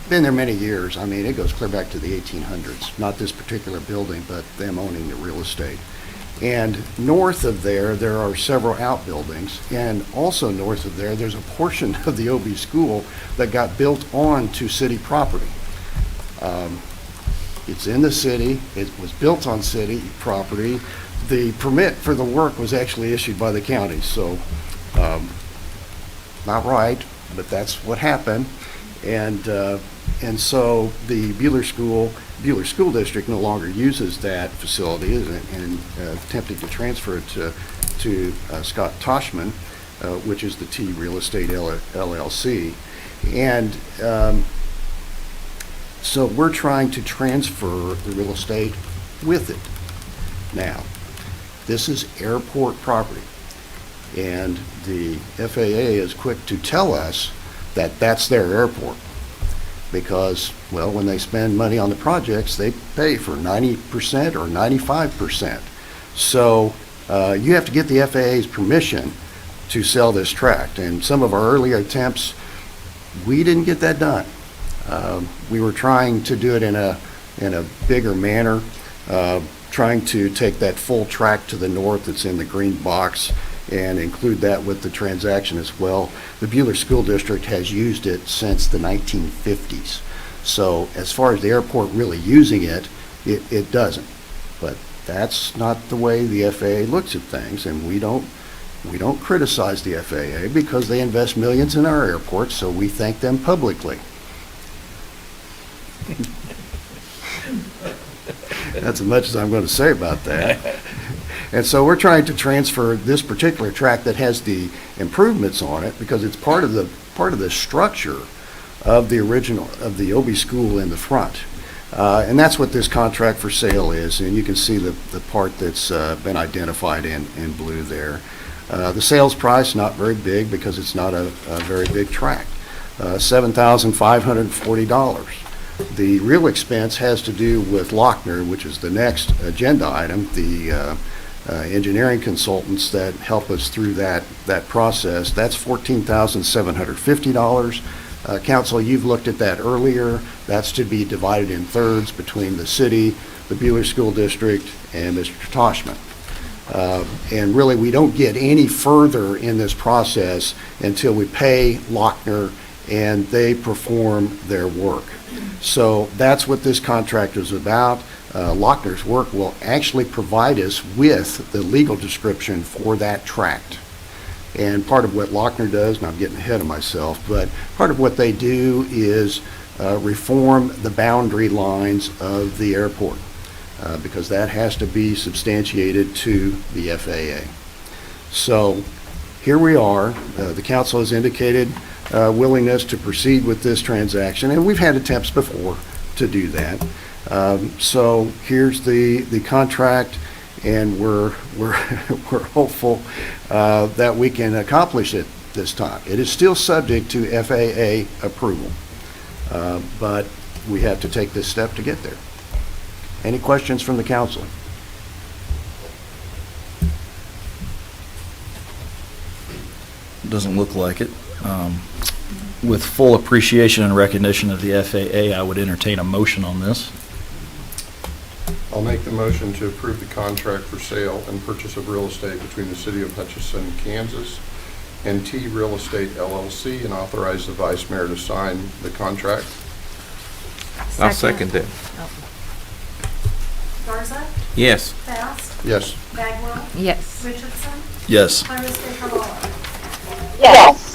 Been there many years. I mean, it goes clear back to the 1800s. Not this particular building, but them owning the real estate. And north of there are several outbuildings. And also north of there's a portion of the OB school that got built onto city property. It's in the city. It was built on city property. The permit for the work was actually issued by the county. So, not right, but that's what happened. And so the Buehler School District no longer uses that facility and attempting to transfer it to Scott Toshman, which is the T Real Estate LLC. And so we're trying to transfer the real estate with it. Now, this is airport property, and the FAA is quick to tell us that that's their airport. Because, well, when they spend money on the projects, they pay for 90% or 95%. So you have to get the FAA's permission to sell this tract. And some of our earlier attempts, we didn't get that done. We were trying to do it in a bigger manner, trying to take that full tract to the north that's in the green box and include that with the transaction as well. The Buhler School District has used it since the 1950s. So as far as the airport really using it, it doesn't. But that's not the way the FAA looks at things, and we don't criticize the FAA because they invest millions in our airports, so we thank them publicly. That's as much as I'm going to say about that. And so we're trying to transfer this particular tract that has the improvements on it because it's part of the structure of the original, of the OB school in the front. And that's what this contract for sale is, and you can see the part that's been identified in blue there. The sales price, not very big because it's not a very big tract, $7,540. The real expense has to do with Lochner, which is the next agenda item, the engineering consultants that help us through that process. That's $14,750. Council, you've looked at that earlier. That's to be divided in thirds between the city, the Buhler School District, and Mr. Toshman. And really, we don't get any further in this process until we pay Lochner and they perform their work. So that's what this contract is about. Lochner's work will actually provide us with the legal description for that tract. And part of what Lochner does, and I'm getting ahead of myself, but part of what they do is reform the boundary lines of the airport because that has to be substantiated to the FAA. So here we are. The council has indicated willingness to proceed with this transaction, and we've had attempts before to do that. So here's the contract, and we're hopeful that we can accomplish it this time. It is still subject to FAA approval, but we have to take this step to get there. Any questions from the council? Doesn't look like it. With full appreciation and recognition of the FAA, I would entertain a motion on this. I'll make the motion to approve the contract for sale and purchase of real estate between the City of Hutchinson, Kansas, and T Real Estate LLC, and authorize the Vice Mayor to sign the contract. I'll second that. Garza? Yes. Bass? Yes. Bagwell? Yes. Richardson? Yes. Iris Carvalho? Yes.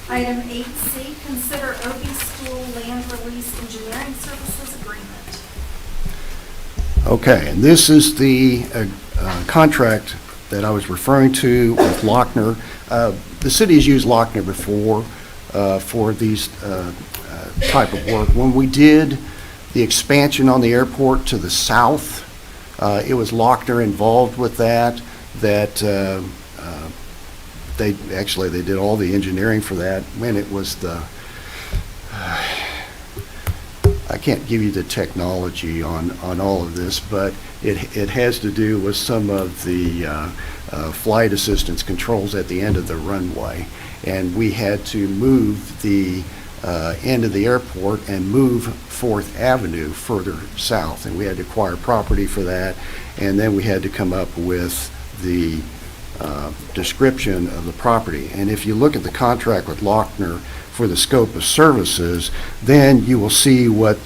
Item 8C, consider OB School Land Release Engineering Services Agreement. Okay, and this is the contract that I was referring to with Lochner. The city has used Lochner before for these type of work. When we did the expansion on the airport to the south, it was Lochner involved with that. They did all the engineering for that. When it was I can't give you the technology on all of this, but it has to do with some of the flight assistance controls at the end of the runway. And we had to move the end of the airport and move 4th Avenue further south. And we had to acquire property for that. And then we had to come up with the description of the property. And if you look at the contract with Lochner for the scope of services, then you will see what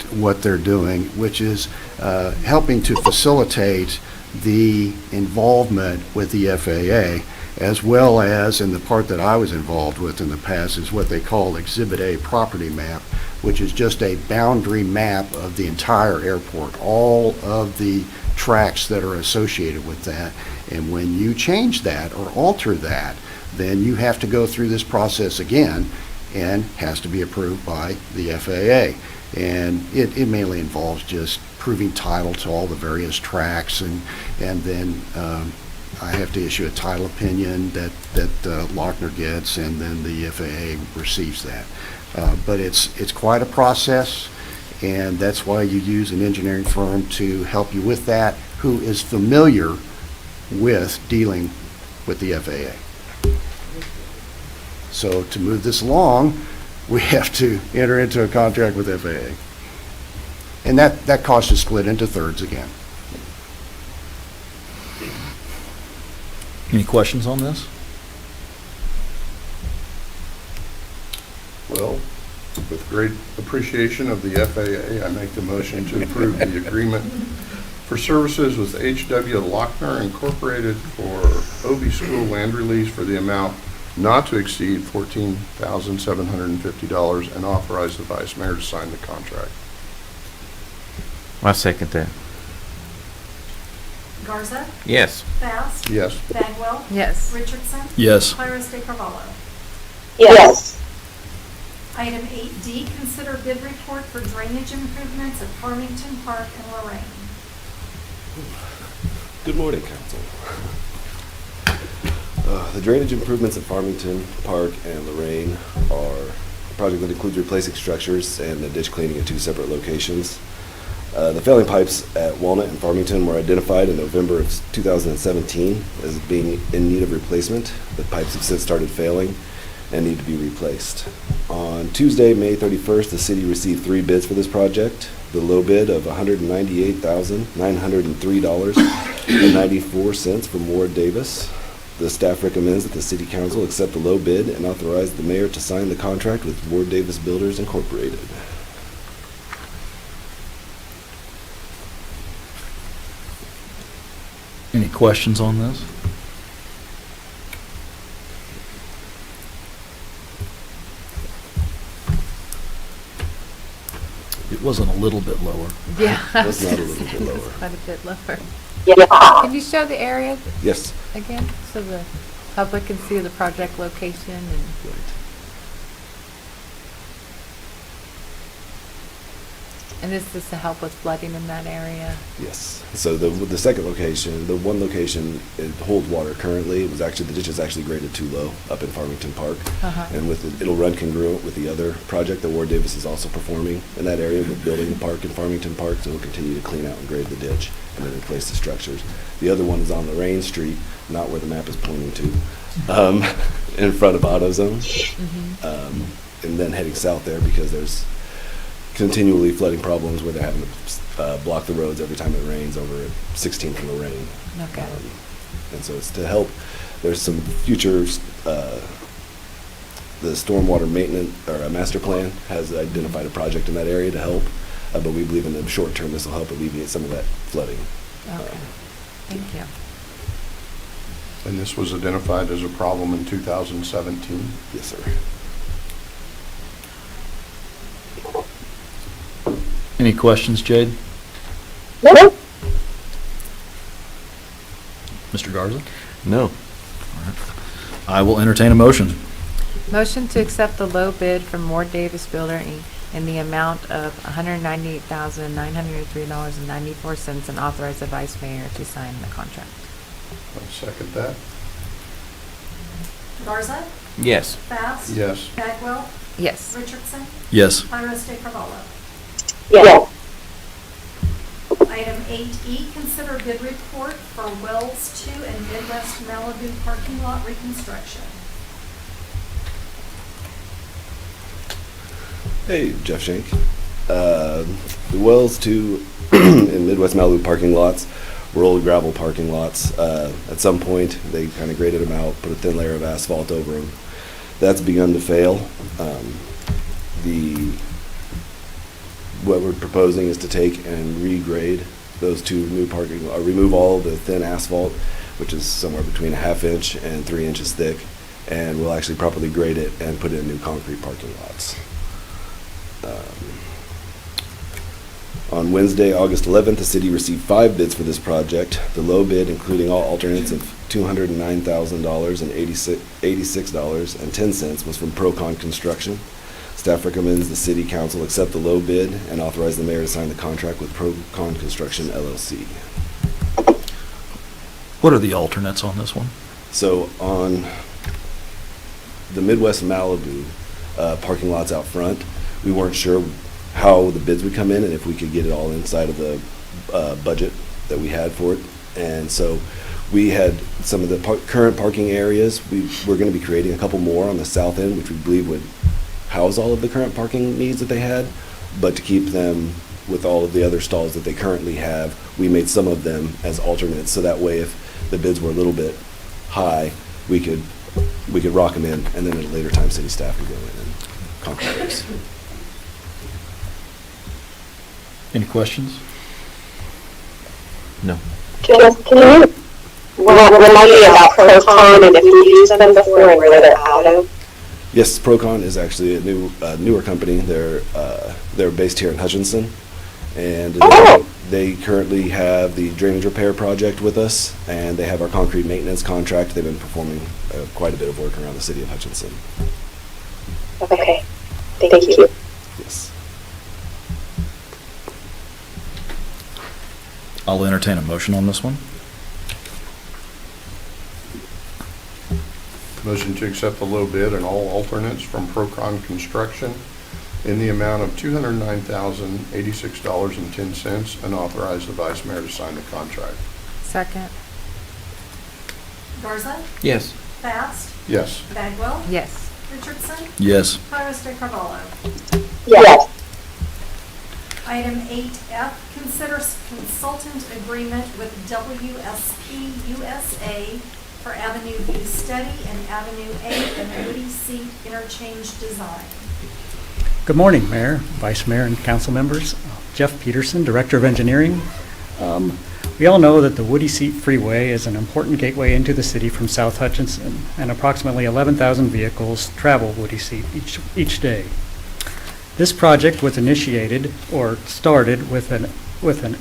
they're doing, which is helping to facilitate the involvement with the FAA, as well as, in the part that I was involved with in the past, is what they call Exhibit A property map, which is just a boundary map of the entire airport, all of the tracks that are associated with that. And when you change that or alter that, then you have to go through this process again and has to be approved by the FAA. And it mainly involves just proving title to all the various tracks, and then I have to issue a title opinion that Lochner gets, and then the FAA receives that. But it's quite a process, and that's why you use an engineering firm to help you with that, who is familiar with dealing with the FAA. So to move this along, we have to enter into a contract with FAA. And that cost is split into thirds again. Any questions on this? Well, with great appreciation of the FAA, I make the motion to approve the agreement for services with H.W. Lochner Incorporated for OB School land release for the amount not to exceed $14,750 and authorize the Vice Mayor to sign the contract. I second that. Garza? Yes. Bass? Yes. Bagwell? Yes. Richardson? Yes. Pyrus de Carvalho. Yes. Item 8D, consider bid report for drainage improvements at Farmington Park and Lorraine. Good morning, Council. The drainage improvements at Farmington Park and Lorraine are a project that includes replacing structures and the ditch cleaning at 2 separate locations. The failing pipes at Walnut and Farmington were identified in November of 2017 as being in need of replacement. The pipes have since started failing and need to be replaced. On Tuesday, May 31st, the city received 3 bids for this project. The low bid of $198,903.94 from Ward Davis. The staff recommends that the city council accept the low bid and authorize the mayor to sign the contract with Ward Davis Builders Incorporated. Any questions on this? It wasn't a little bit lower. Yeah. I was That's not a gonna little say bit it was lower. quite a bit lower. Yeah. Can you show the area Yes. again, so the public can see the project location and? And is this to help with flooding in that area? Yes. So the second location, the one location, it holds water currently. It was actually, the ditch is actually graded too low up in Farmington Park. Uh-huh. And with it'll run congruent with the other project that Ward Davis is also performing in that area with building the park in Farmington Park. So we'll continue to clean out and grade the ditch and then replace the structures. The other one is on Lorraine Street, not where the map is pointing to, in front of AutoZone. And then heading south there because there's continually flooding problems where they're having to block the roads every time it rains over at 16th and Lorraine. Okay. And so it's to help. There's some future, the stormwater maintenance or a master plan has identified a project in that area to help, but we believe in the short term this will help alleviate some of that flooding. Okay. Thank you. And this was identified as a problem in 2017? Yes, sir. Any questions, Jade? No. Mr. Garza? No. I will entertain a motion. Motion to accept the low bid from Ward Davis Builder Inc. in the amount of $198,903.94 and authorize the vice mayor to sign the contract. I'll second that. Garza? Yes. Bass? Yes. Bagwell? Yes. Richardson? Yes. Pyrus de Carvalho. Yes. Item 8E, consider bid report for Wells 2 and Midwest Malibu parking lot reconstruction. Hey, Jeff Shank. The Wells 2 and Midwest Malibu parking lots were old gravel parking lots. At some point, they kind of graded them out, put a thin layer of asphalt over them. That's begun to fail. What we're proposing is to take and regrade those 2 new parking, remove all the thin asphalt, which is somewhere between a 1/2 inch and 3 inches thick, and we'll actually properly grade it and put in new concrete parking lots. On Wednesday, August 11th, the city received 5 bids for this project. The low bid, including all alternates of $209,086.10, was from Procon Construction. Staff recommends the city council accept the low bid and authorize the mayor to sign the contract with Procon Construction LLC. What are the alternates on this one? So on the Midwest Malibu parking lots out front, we weren't sure how the bids would come in and if we could get it all inside of the budget that we had for it. And so We had some of the current parking areas. We're going to be creating a couple more on the south end, which we believe would house all of the current parking needs that they had. But to keep them with all of the other stalls that they currently have, we made some of them as alternates. So that way, if the bids were a little bit high, we could rock them in, and then at a later time, city staff could go in and conquer those. Any questions? No. Can you remind me about Procon and if you've used them before and where they're out of? Yes, Procon is actually a newer company. They're based here in Hutchinson, and they currently have the drainage repair project with us, and they have our concrete maintenance contract. They've been performing quite a bit of work around the city of Hutchinson. Okay, thank you. Yes. I'll entertain a motion on this one. Motion to accept the low bid and all alternates from Procon Construction in the amount of $209,086.10 and authorize the vice mayor to sign the contract. Second. Garza? Yes. Bast? Yes. Bagwell? Yes. Richardson? Yes. Pyrus de Carvalho? Yes. Item 8F, consider consultant agreement with WSP USA for Avenue B study and Avenue A and Woody Seat interchange design. Good morning, Mayor, Vice Mayor, and council members. Jeff Peterson, Director of Engineering. We all know that the Woody Seat Freeway is an important gateway into the city from South Hutchinson, and approximately 11,000 vehicles travel Woody Seat each day. This project was initiated or started with a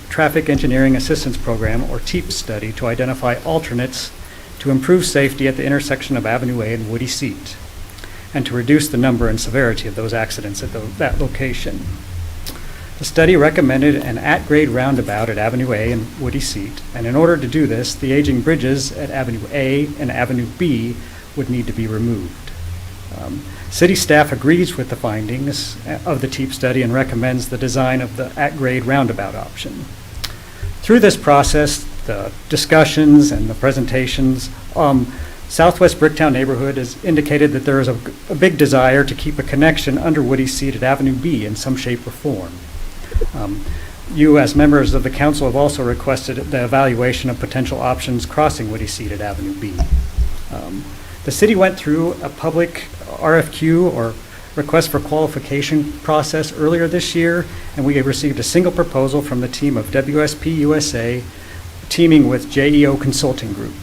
Traffic Engineering Assistance Program, or TEAP study, to identify alternates to improve safety at the intersection of Avenue A and Woody Seat, and to reduce the number and severity of those accidents at that location. The study recommended an at-grade roundabout at Avenue A and Woody Seat, and in order to do this, the aging bridges at Avenue A and Avenue B would need to be removed. City staff agrees with the findings of the TEAP study and recommends the design of the at-grade roundabout option. Through this process, the discussions and the presentations, Southwest Bricktown neighborhood has indicated that there is a big desire to keep a connection under Woody Seat at Avenue B in some shape or form. You, as members of the council, have also requested the evaluation of potential options crossing Woody Seat at Avenue B. The city went through a public RFQ, or request for qualification, process earlier this year, and we have received a single proposal from the team of WSP USA, teaming with JEO Consulting Group.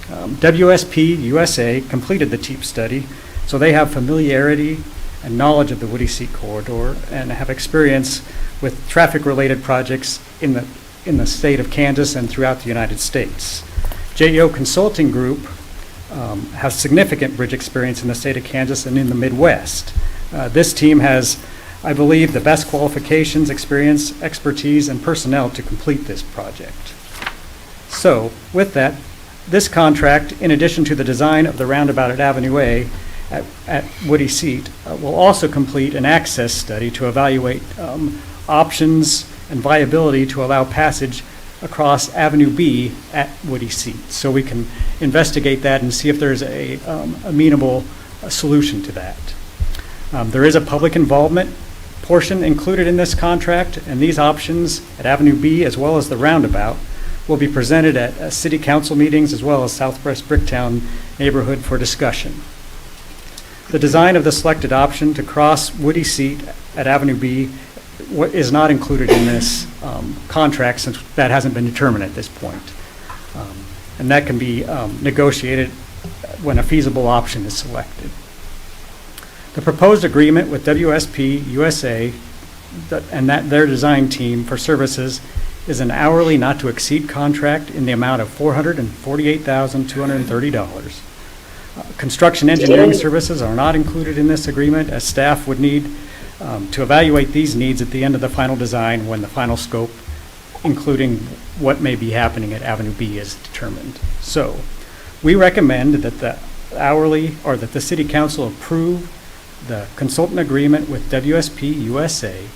WSP USA completed the TEAP study, so they have familiarity and knowledge of the Woody Seat corridor and have experience with traffic-related projects in the state of Kansas and throughout the United States. JEO Consulting Group has significant bridge experience in the state of Kansas and in the Midwest. This team has, I believe, the best qualifications, experience, expertise, and personnel to complete this project. So, with that, this contract, in addition to the design of the roundabout at Avenue A at Woody Seat, will also complete an access study to evaluate options and viability to allow passage across Avenue B at Woody Seat. So we can investigate that and see if there's a amenable solution to that. There is a public involvement portion included in this contract, and these options at Avenue B as well as the roundabout will be presented at city council meetings as well as Southwest Bricktown neighborhood for discussion. The design of the selected option to cross Woody Seat at Avenue B is not included in this contract, since that hasn't been determined at this point. And that can be negotiated when a feasible option is selected. The proposed agreement with WSP USA and their design team for services is an hourly not to exceed contract in the amount of $448,230. Construction engineering services are not included in this agreement, as staff would need to evaluate these needs at the end of the final design when the final scope, including what may be happening at Avenue B, is determined. So we recommend that the city council approve the consultant agreement with WSP USA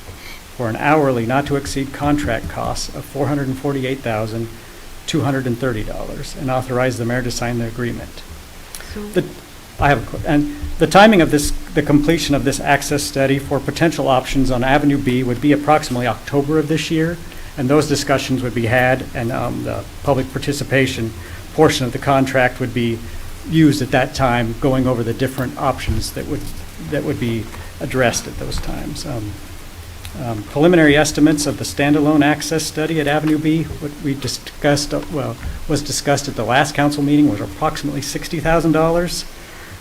for an hourly not to exceed contract costs of $448,230 $230, and authorize the mayor to sign the agreement. And the timing of the completion of this access study for potential options on Avenue B would be approximately October of this year, and those discussions would be had, and the public participation portion of the contract would be used at that time, going over the different options that would be addressed at those times. Preliminary estimates of the standalone access study at Avenue B, what we discussed, was discussed at the last council meeting, was approximately $60,000.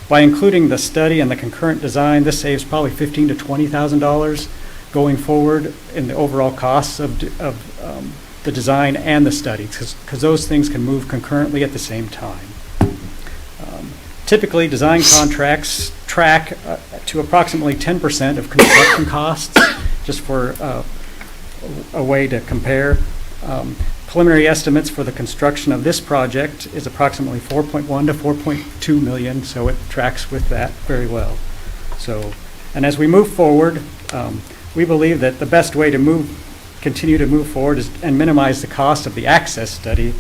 By including the study and the concurrent design, this saves probably $15,000 to $20,000 going forward in the overall costs of the design and the study, because those things can move concurrently at the same time. Typically, design contracts track to approximately 10% of construction costs, just for a way to compare. Preliminary estimates for the construction of this project is approximately $4.1 to $4.2 million, so it tracks with that very well. So, and as we move forward, we believe that the best way to continue to move forward and minimize the cost of the access study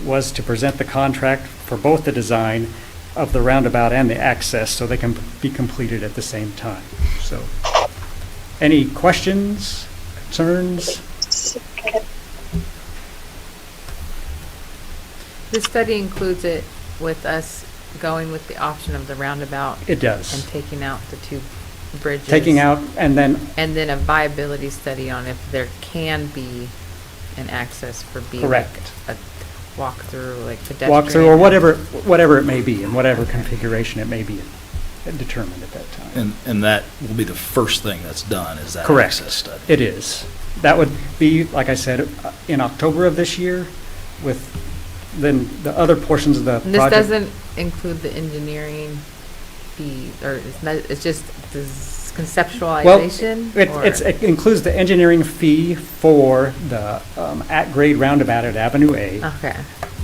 was to present the contract for both the design of the roundabout and the access, so they can be completed at the same time. So, any questions, concerns? The study includes it with us going with the option of the roundabout. It does. And taking out the two bridges. Taking out, and then a viability study on if there can be an access for B. Correct. Like a walk-through, like pedestrian. Walk-through, or whatever it may be, and whatever configuration it may be determined at that time. And that will be the first thing that's done, is that Correct. access study. It is. That would be, like I said, in October of this year, with then the other portions of the And project. this doesn't include the engineering fee, or it's just this conceptualization? Well, it includes the engineering fee for the at-grade roundabout at Avenue A. Okay.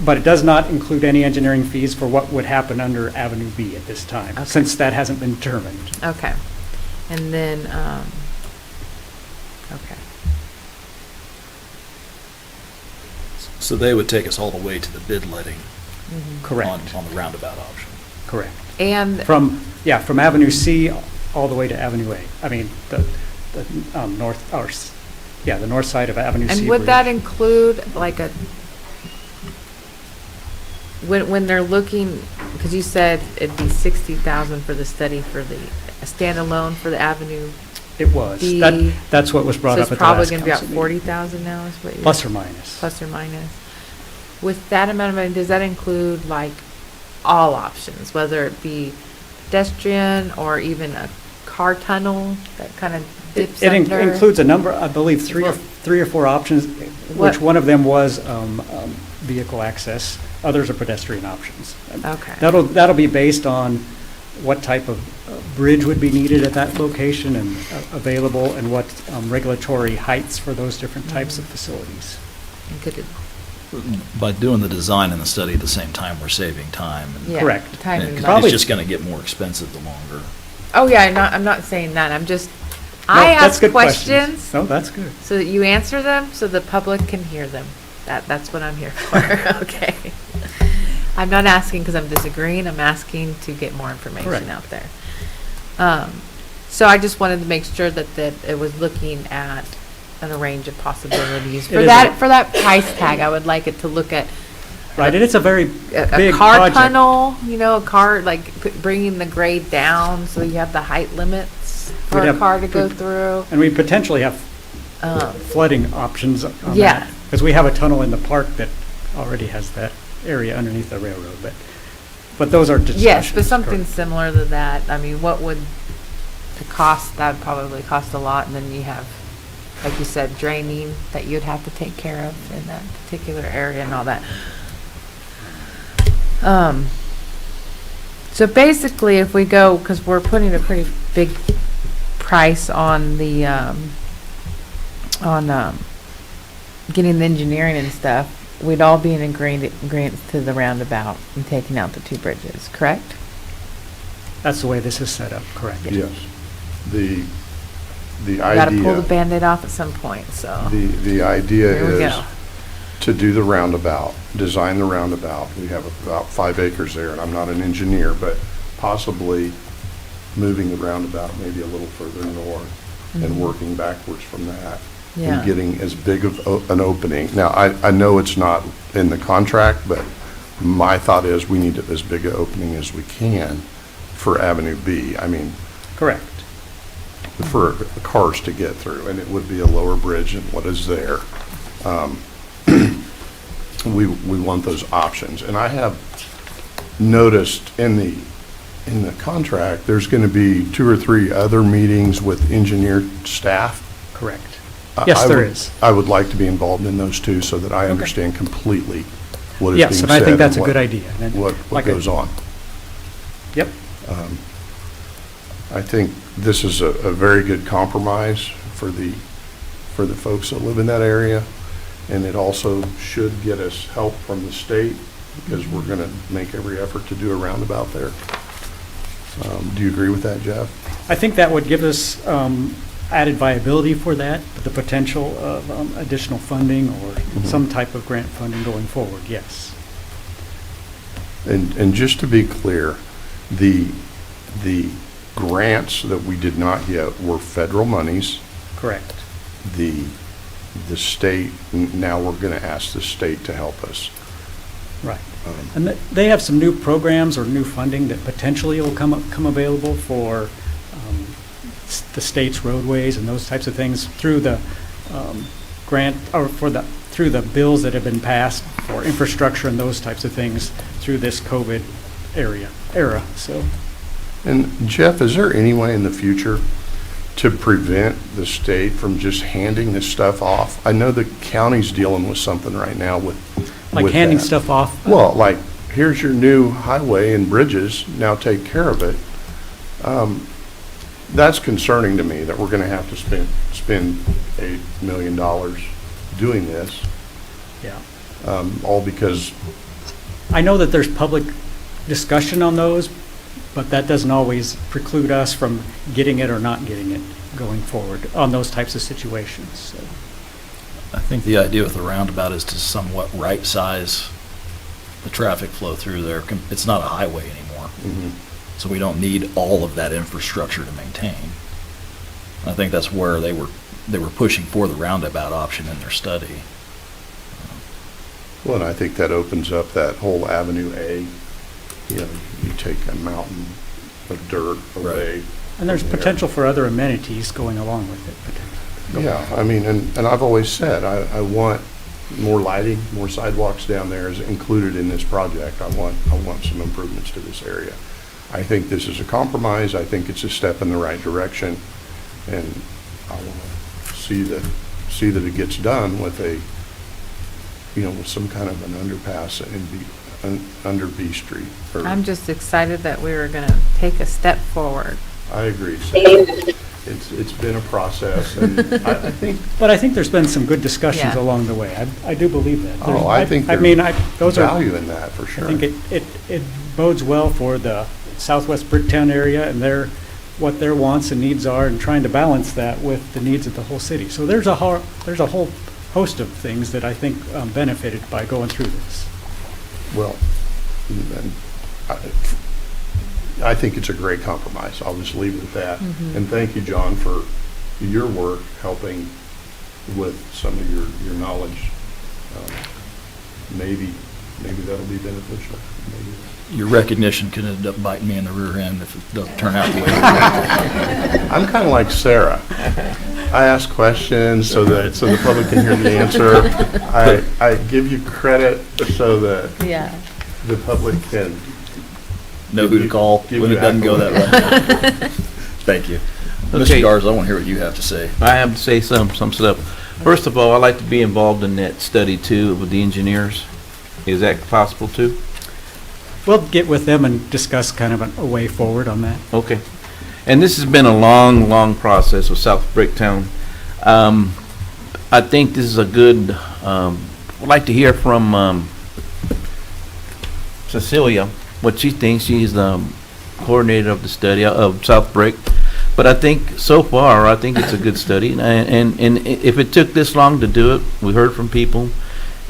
But it does not include any engineering fees for what would happen under Avenue B at this time, Okay. since that hasn't been determined. Okay. And then, okay. So they would take us all the way to the bid letting Correct. on the roundabout option. Correct. And from Avenue C all the way to Avenue A. I mean, the north, the north side of Avenue C. And would bridge. that include like when they're looking, because you said it'd be 60,000 for the study for the standalone for the Avenue? It was. B. That's what was brought up at the last So it's probably going to be about council 40,000 now is what you're... Plus or minus. Plus or minus. With that amount of money, does that include like all options, whether it be pedestrian or even a car tunnel that kind of dips It under? includes a number, I believe, three or four options, which one of them was vehicle access. Others are pedestrian options. Okay. That'll be based on what type of bridge would be needed at that location and available, and what regulatory heights for those different types of facilities. And could it, By doing the design and the study at the same time, we're saving time. And yeah, Correct. time and and money. it's just going to get more expensive the longer. Oh yeah, I'm not saying that. I'm just No, I that's ask good questions. No, that's good. So that you answer them, so the public can hear them. That's what I'm here for. Okay. I'm not asking because I'm disagreeing. I'm asking to get more information Correct. out there. So I just wanted to make sure that it was looking at a range of possibilities for It is that price tag. I would like it to look at Right, and it's a very a big car project. tunnel. A car bringing the grade down so you have the height limits for a car to go through. And we potentially have flooding options on Yeah. that. Because we have a tunnel in the park that already has that area underneath the railroad, but those are discussions. Yes, but something correct. similar to that. I mean, what would the cost? That would probably cost a lot, and then you have, like you said, draining that you'd have to take care of in that particular area and all that. So basically, if we go, because we're putting a pretty big price on the getting the engineering and stuff, we'd all be in agreement to the roundabout and taking out the two bridges, correct? That's the way this is set up, correct? Yes. The Got to pull the idea, Band-Aid off at some point, so. the idea Here we is go. to do the roundabout, design the roundabout. We have about 5 acres there, and I'm not an engineer, but possibly moving the roundabout maybe a little further north and working backwards from that. Yeah. And getting as big of an opening. Now, I know it's not in the contract, but my thought is we need as big an opening as we can for Avenue B. I mean, Correct. for the cars to get through, and it would be a lower bridge than what is there. We want those options. And I have noticed in the contract, there's going to be 2 or 3 other meetings with engineer staff. Correct. Yes, there is. I would like to be involved in those too, so that I understand completely what is being Yes, said. and I think that's a what- good idea. And What like I- goes on. Yep. I think this is a very good compromise for the folks that live in that area, and it also should get us help from the state, because we're going to make every effort to do a roundabout there. Do you agree with that, Jeff? I think that would give us added viability for that, the potential of additional funding or some type of grant funding going forward, yes. And just to be clear, the grants that we did not get were federal monies. Correct. The state, now we're going to ask the state to help us. Right. And they have some new programs or new funding that potentially will come available for the state's roadways and those types of things through the grant, or through the bills that have been passed for infrastructure and those types of things through this COVID era. So, And Jeff, is there any way in the future to prevent the state from just handing this stuff off? I know the county's dealing with something right now with handing that. stuff off. Well, like, here's your new highway and bridges, now take care of it. That's concerning to me, that we're going to have to spend $8 million doing this, Yeah. all because, I know that there's public discussion on those, but that doesn't always preclude us from getting it or not getting it going forward on those types of situations. So. I think the idea with the roundabout is to somewhat right-size the traffic flow through there. It's not a highway anymore, so we don't need all of that infrastructure to maintain. I think that's where they were pushing for the roundabout option in their study. well, and I think that opens up that whole Avenue A. You know, you take a mountain of dirt away. And there's from there. potential for other amenities going along with it. potentially. Yeah, I mean, and I've always said, I want more lighting, more sidewalks down there is included in this project. I want some improvements to this area. I think this is a compromise. I think it's a step in the right direction. And I want to see that it gets done with with some kind of an underpass under B Street. or- I'm just excited that we were going to take a step forward. I agree. Sarah. It's been a process, and I think. But I think there's been some good discussions Yeah. along the way. I do believe that. Oh, I think I mean, those are value in that for sure. I think it bodes well for the Southwest Bricktown area and what their wants and needs are, and trying to balance that with the needs of the whole city. So there's a whole host of things that I think benefited by going through this. Well, and I think it's a great compromise. I'll just leave it at that. And thank you, John, for your work helping with some of your knowledge. Maybe that'll be beneficial. Maybe. Your recognition could end up biting me in the rear end if it doesn't turn out the way you want. I'm kind of like Sarah. I ask questions so the public can hear the answer. I give you credit so that the public can Know who to call when it doesn't go that way. Thank you. Okay. Mr. Garza, I want to hear what you have to say. I have to say some stuff. First of all, I'd like to be involved in that study too with the engineers. Is that possible too? We'll get with them and discuss kind of a way forward on that. Okay. And this has been a long process with South Bricktown. I think this is a good, I'd like to hear from Cecilia, what she thinks. She's the coordinator of the study of South Brick. But I think so far, I think it's a good study. And if it took this long to do it, we heard from people,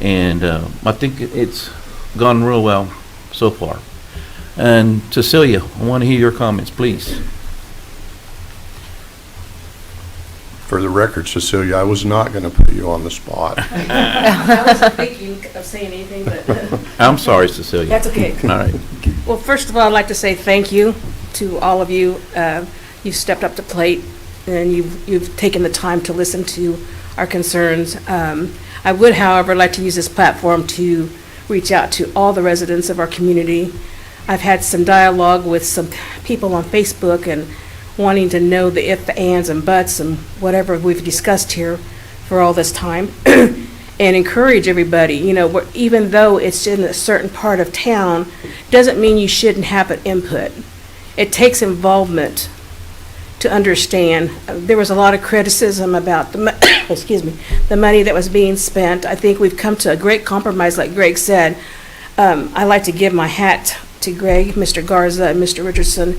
And I think it's gone real well so far. And Cecilia, I want to hear your comments, please. For the record, Cecilia, I was not going to put you on the spot. I wasn't thinking of saying anything, but. I'm sorry, Cecilia. That's okay. All right. Well, first of all, I'd like to say thank you to all of you. You've stepped up to plate, and you've taken the time to listen to our concerns. I would, however, like to use this platform to reach out to all the residents of our community. I've had some dialogue with some people on Facebook and wanting to know the if, the ands, and buts, and whatever we've discussed here for all this time, and encourage everybody, even though it's in a certain part of town, doesn't mean you shouldn't have an input. It takes involvement to understand. There was a lot of criticism about the money that was being spent. I think we've come to a great compromise, like Greg said. I like to give my hat to Greg, Mr. Garza, and Mr. Richardson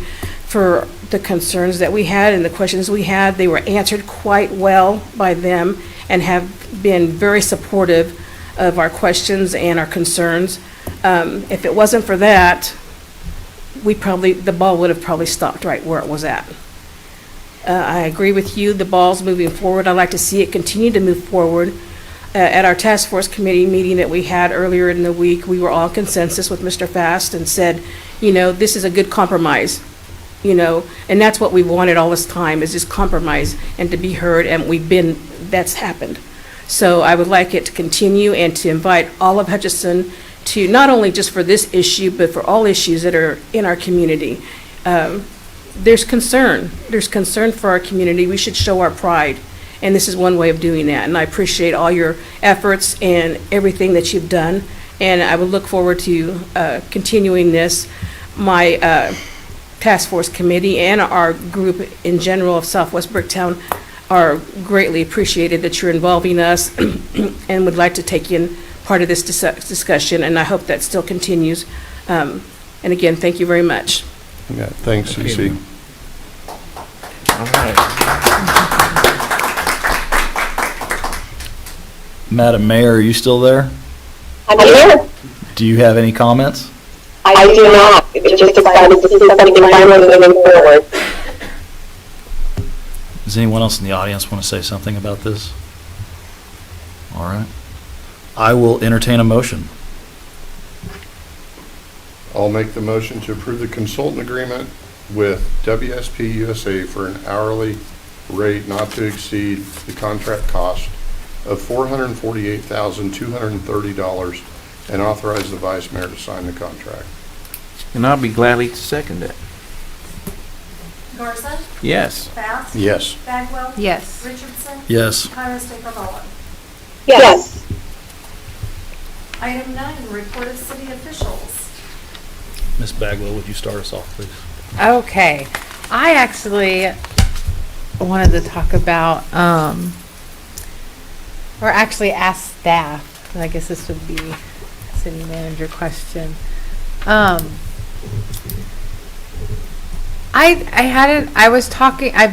for the concerns that we had and the questions we had. They were answered quite well by them and have been very supportive of our questions and our concerns. If it wasn't for that, the ball would have probably stopped right where it was at. I agree with you, the ball's moving forward. I'd like to see it continue to move forward. At our task force committee meeting that we had earlier in the week, we were all in consensus with Mr. Fast and said, this is a good compromise, and that's what we wanted all this time, is just compromise and to be heard, and that's happened. So I would like it to continue and to invite all of Hutchinson to, not only just for this issue, but for all issues that are in our community. There's concern for our community. We should show our pride. And this is one way of doing that. And I appreciate all your efforts and everything that you've done. And I would look forward to continuing this. My task force committee and our group in general of Southwest Bricktown are greatly appreciated that you're involving us and would like to take in part of this discussion. And I hope that still continues. And again, thank you very much. Yeah, thanks, CC. All right. Madam Mayor, are you still there? I'm here. Do you have any comments? I do not. It's just excited to see something finally moving forward. Does anyone else in the audience want to say something about this? All right. I will entertain a motion. I'll make the motion to approve the consultant agreement with WSP USA for an hourly rate not to exceed the contract cost of $448,230 and authorize the vice mayor to sign the contract. And I'll be gladly to second it. Garza? Yes. Bass? Yes. Bagwell? Yes. Richardson? Yes. Tyler Stegall? Yes. Item 9, report of city officials. Ms. Bagwell, would you start us off, please? Okay. I actually wanted to talk about, or actually ask staff, I guess this would be a city manager question. I've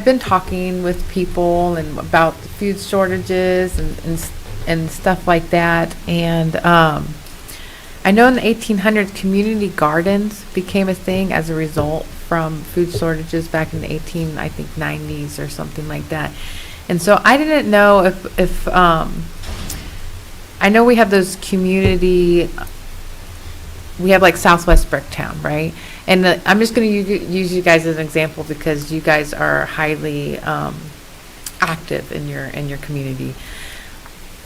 been talking with people and about the food shortages and stuff like that, and I know in the 1800s community gardens became a thing as a result from food shortages back in the 90s or something like that. And so I didn't know if I know we have those we have like Southwest Bricktown, right? And I'm just going to use you guys as an example because you guys are highly active in your community.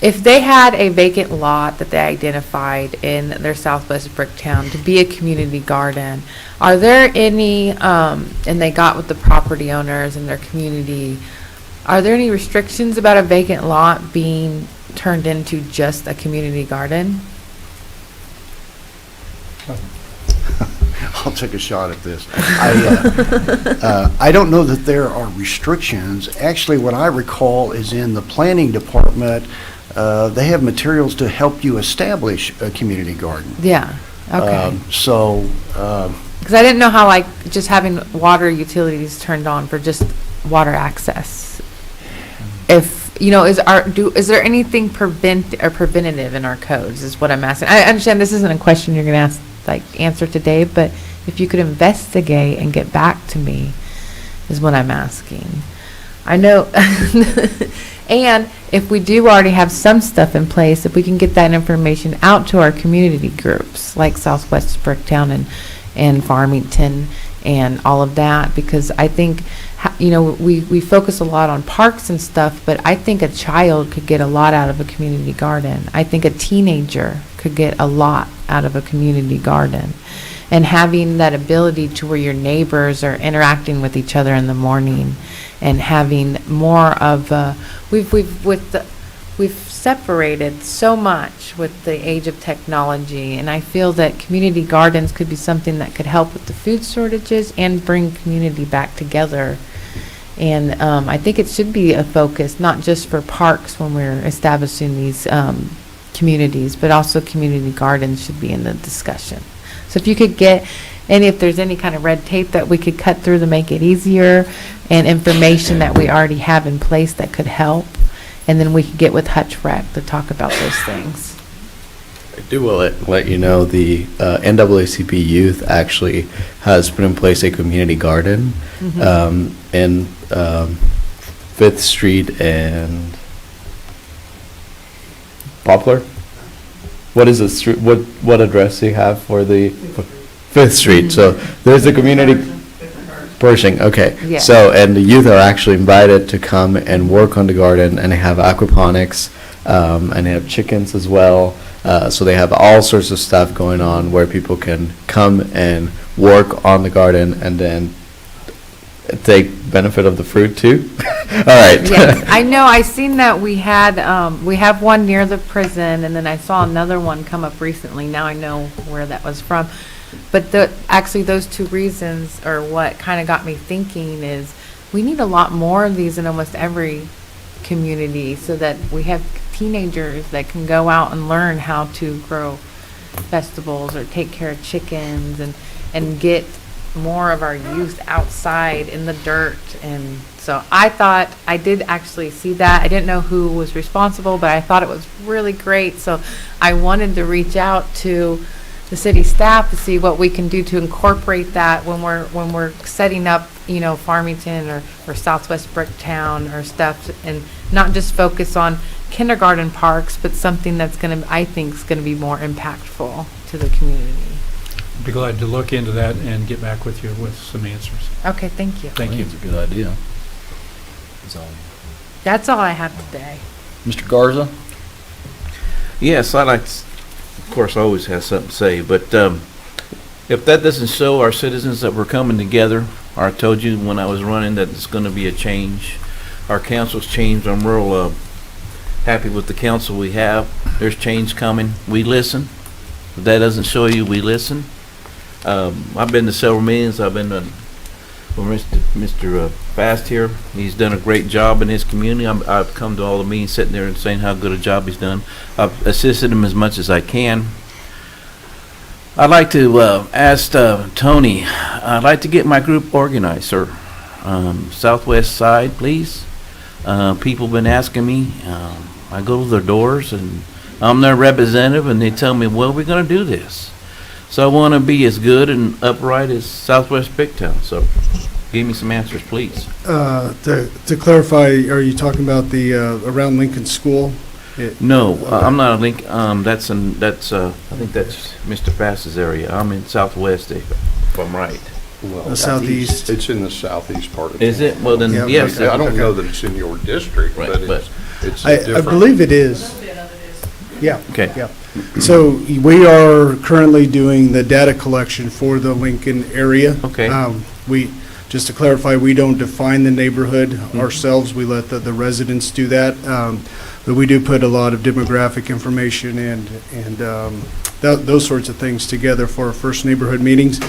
If they had a vacant lot that they identified in their Southwest Bricktown to be a community garden, are there any, and they got with the property owners in their community, are there any restrictions about a vacant lot being turned into just a community garden? I'll take a shot at this. I don't know that there are restrictions. Actually, what I recall is in the planning department, they have materials to help you establish a community garden. Yeah, okay. Because I didn't know how just having water utilities turned on for just water access. If is there anything preventative in our codes is what I'm asking. I understand this isn't a question you're going to answer today, but if you could investigate and get back to me is what I'm asking. I know, and if we do already have some stuff in place, if we can get that information out to our community groups like Southwest Bricktown and Farmington and all of that, because I think, we focus a lot on parks and stuff, but I think a child could get a lot out of a community garden. I think a teenager could get a lot out of a community garden. And having that ability to where your neighbors are interacting with each other in the morning and having more of we've separated so much with the age of technology, and I feel that community gardens could be something that could help with the food shortages and bring community back together. And I think it should be a focus, not just for parks when we're establishing these communities, but also community gardens should be in the discussion. So if you could get, and if there's any kind of red tape that we could cut through to make it easier, and information that we already have in place that could help, and then we could get with Hutch Rec to talk about those things. I do will let you know the NAACP Youth actually has put in place a community garden in 5th Street and Poplar. What is the street? What address do you have for the 5th Street? So there's a community. Pershing, okay. Yeah. So, and the youth are actually invited to come and work on the garden, and they have aquaponics, and they have chickens as well. So they have all sorts of stuff going on where people can come and work on the garden and then take benefit of the fruit too. All right. Yes, I know. I seen that we have one near the prison, and then I saw another one come up recently. Now I know where that was from. But actually those two reasons are what kind of got me thinking is we need a lot more of these in almost every community so that we have teenagers that can go out and learn how to grow vegetables or take care of chickens and get more of our youth outside in the dirt. And so I thought I did actually see that. I didn't know who was responsible, but I thought it was really great. So I wanted to reach out to the city staff to see what we can do to incorporate that when we're setting up, Farmington or Southwest Bricktown or stuff, and not just focus on kindergarten parks, but something that's I think is gonna be more impactful to the community. I'd be glad to look into that and get back with you with some answers. Okay, thank you. Thank you. It's a good idea. That's all I have today. Mr. Garza? Yes, of course, I always have something to say, but if that doesn't show our citizens that we're coming together, or I told you when I was running that it's going to be a change. Our council's changed. I'm real happy with the council we have. There's change coming. We listen. If that doesn't show you, we listen. I've been to several meetings. I've been to Mr. Fast here. He's done a great job in his community. I've come to all the meetings sitting there and saying how good a job he's done. I've assisted him as much as I can. I'd like to ask Tony, I'd like to get my group organized, sir. Southwest side, please. People have been asking me. I go to their doors and I'm their representative and they tell me, well, we're going to do this. So I want to be as good and upright as Southwest Bricktown. So give me some answers, please. To clarify, are you talking about the around Lincoln School? No, I'm not a Lincoln. I think that's Mr. Fast's area. I'm in Southwest, if I'm right. Well, southeast. It's in the southeast part of town. Is it? Well, then, Yeah, yes. I don't know that it's in your district, Right, but it's I different. believe it is. Yeah. Okay. Yeah. So we are currently doing the data collection for the Lincoln area. Okay. Just to clarify, we don't define the neighborhood ourselves. We let the residents do that. But we do put a lot of demographic information and those sorts of things together for our first neighborhood meetings.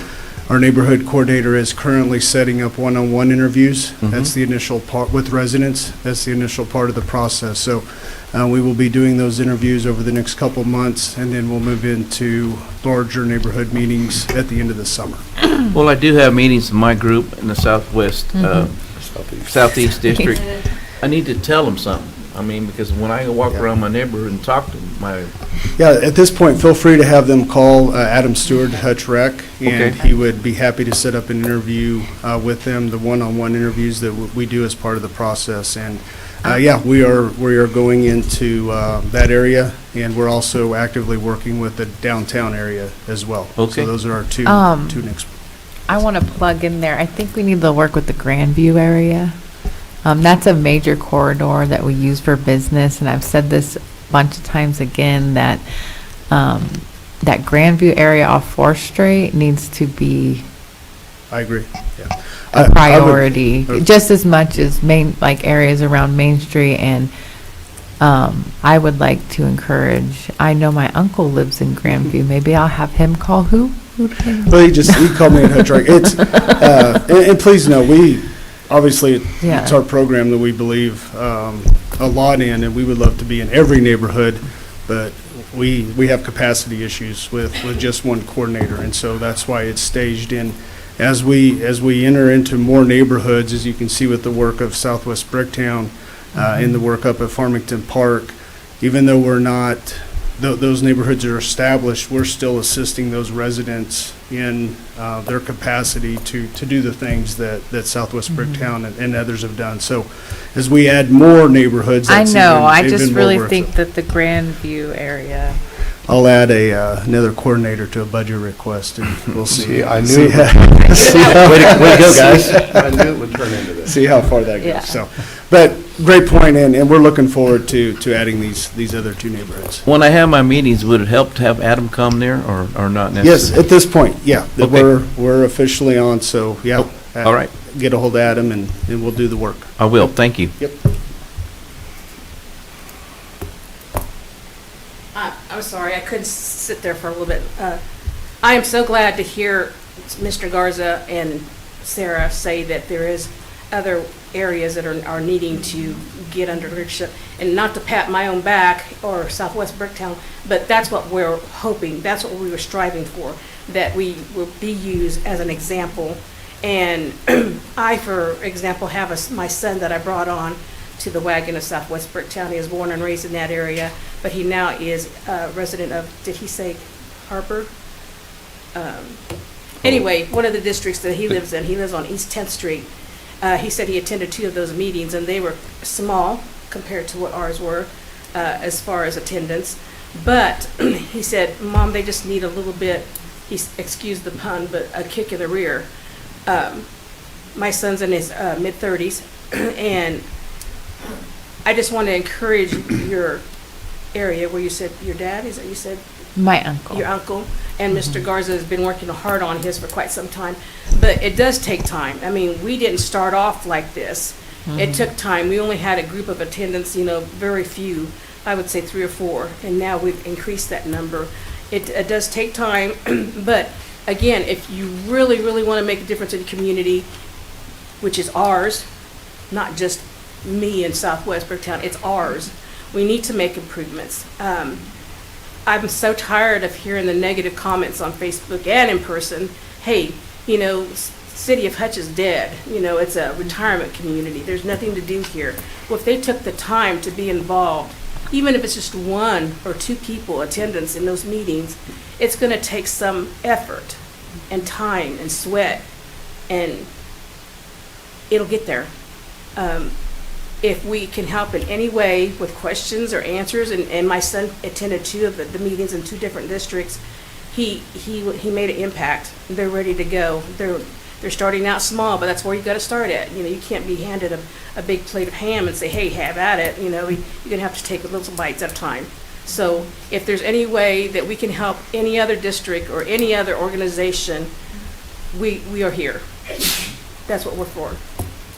Our neighborhood coordinator is currently setting up one-on-one interviews. That's the initial part with residents. That's the initial part of the process. So we will be doing those interviews over the next couple months, and then we'll move into larger neighborhood meetings at the end of the summer. Well, I do have meetings in my group in the Southwest, Southeast District. I need to tell them something. I mean, because when I walk around my neighborhood and talk to my, Yeah, at this point, feel free to have them call Adam Stewart, Hutch Rec, and Okay. he would be happy to set up an interview with them, the one-on-one interviews that we do as part of the process. And, yeah, we are going into that area, and we're also actively working with the downtown area as well. Okay. So those are our two next. I want to plug in there. I think we need to work with the Grandview area. That's a major corridor that we use for business, and I've said this a bunch of times again, that that Grandview area off 4th Street needs to be I agree, yeah. a priority, just as much as like areas around Main Street. And I would like to encourage, I know my uncle lives in Grandview, maybe I'll have him call who? Well, he called me at Hutch Rec. It's, and please know, obviously, it's our program that we believe a lot in, and we would love to be in every neighborhood, but we have capacity issues with just one coordinator, and so that's why it's staged in. As we enter into more neighborhoods, as you can see with the work of Southwest Bricktown, and the work up at Farmington Park, even though we're not, those neighborhoods are established, we're still assisting those residents in their capacity to do the things that Southwest Bricktown and others have done. So as we add more neighborhoods, I that's know, I even just more really work. think that the Grandview area. I'll add another coordinator to a budget request, and we'll see. See, I knew see it. how- Way to go, guys. I knew it would turn into this. See how far that goes. Yeah. So, but great point, and we're looking forward to adding these other two neighborhoods. when I have my meetings, would it help to have Adam come there or not Yes, necessarily? at this point, yeah, that Okay. we're officially on, so, yeah. all right. Get a hold of Adam, and we'll do the work. I will, thank you. Yep. I'm sorry, I couldn't sit there for a little bit. I am so glad to hear Mr. Garza and Sarah say that there is other areas that are needing to get under leadership. And not to pat my own back or Southwest Bricktown, but that's what we're hoping, that's what we were striving for, that we will be used as an example. And I, for example, have my son that I brought on to the wagon of Southwest Bricktown. He was born and raised in that area, but he now is a resident of, did he say Harper? Anyway, one of the districts that he lives in, he lives on East 10th Street. He said he attended 2 of those meetings, and they were small compared to what ours were as far as attendance. But he said, Mom, they just need a little bit, excuse the pun, but a kick in the rear. My son's in his mid-30s, and I just want to encourage your area where you said your dad, is that you said? My uncle. Your uncle, and Mr. Garza has been working hard on his for quite some time, but it does take time. I mean, we didn't start off like this. It took time. We only had a group of attendants, very few, I would say 3 or 4, and now we've increased that number. It does take time, but again, if you really, really want to make a difference in the community, which is ours, not just me in Southwest Bricktown, it's ours. We need to make improvements. I'm so tired of hearing the negative comments on Facebook and in person. Hey, City of Hutch is dead. It's a retirement community. There's nothing to do here. Well, if they took the time to be involved, even if it's just 1 or 2 people attendance in those meetings, it's going to take some effort and time and sweat, and it'll get there. If we can help in any way with questions or answers, and my son attended 2 of the meetings in 2 different districts, he made an impact. They're ready to go. They're starting out small, but that's where you got to start at. You can't be handed a big plate of ham and say, hey, have at it. You're going to have to take little bites at a time. So if there's any way that we can help any other district or any other organization, we are here. That's what we're for,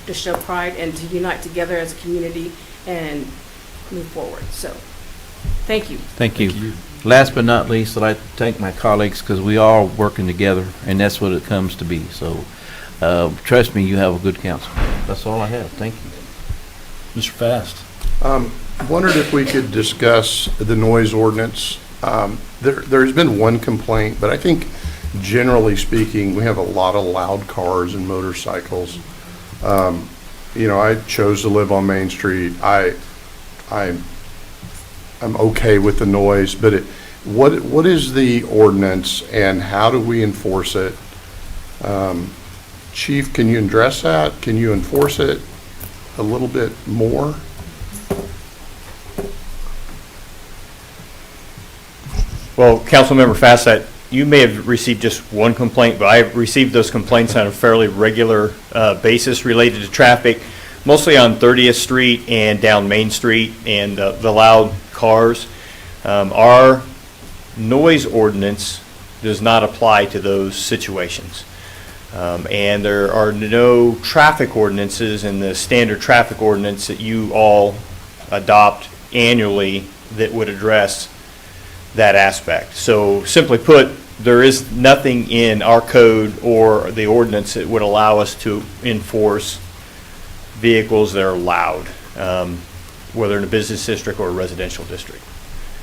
to show pride and to unite together as a community and move forward. So, thank you. Thank you. Last but not least, I'd like to thank my colleagues because we are working together, and that's what it comes to be. So, trust me, you have a good council. That's all I have. Thank you. Mr. Fast. Wondered if we could discuss the noise ordinance. There's been one complaint, but I think generally speaking, we have a lot of loud cars and motorcycles. I chose to live on Main Street. I'm okay with the noise, but what is the ordinance and how do we enforce it? Chief, can you address that? Can you enforce it a little bit more? Well, Councilmember Fassett, you may have received just one complaint, but I received those complaints on a fairly regular basis related to traffic, mostly on 30th Street and down Main Street and the loud cars. Our noise ordinance does not apply to those situations. And there are no traffic ordinances in the standard traffic ordinance that you all adopt annually that would address that aspect. So simply put, there is nothing in our code or the ordinance that would allow us to enforce vehicles that are loud, whether in a business district or a residential district.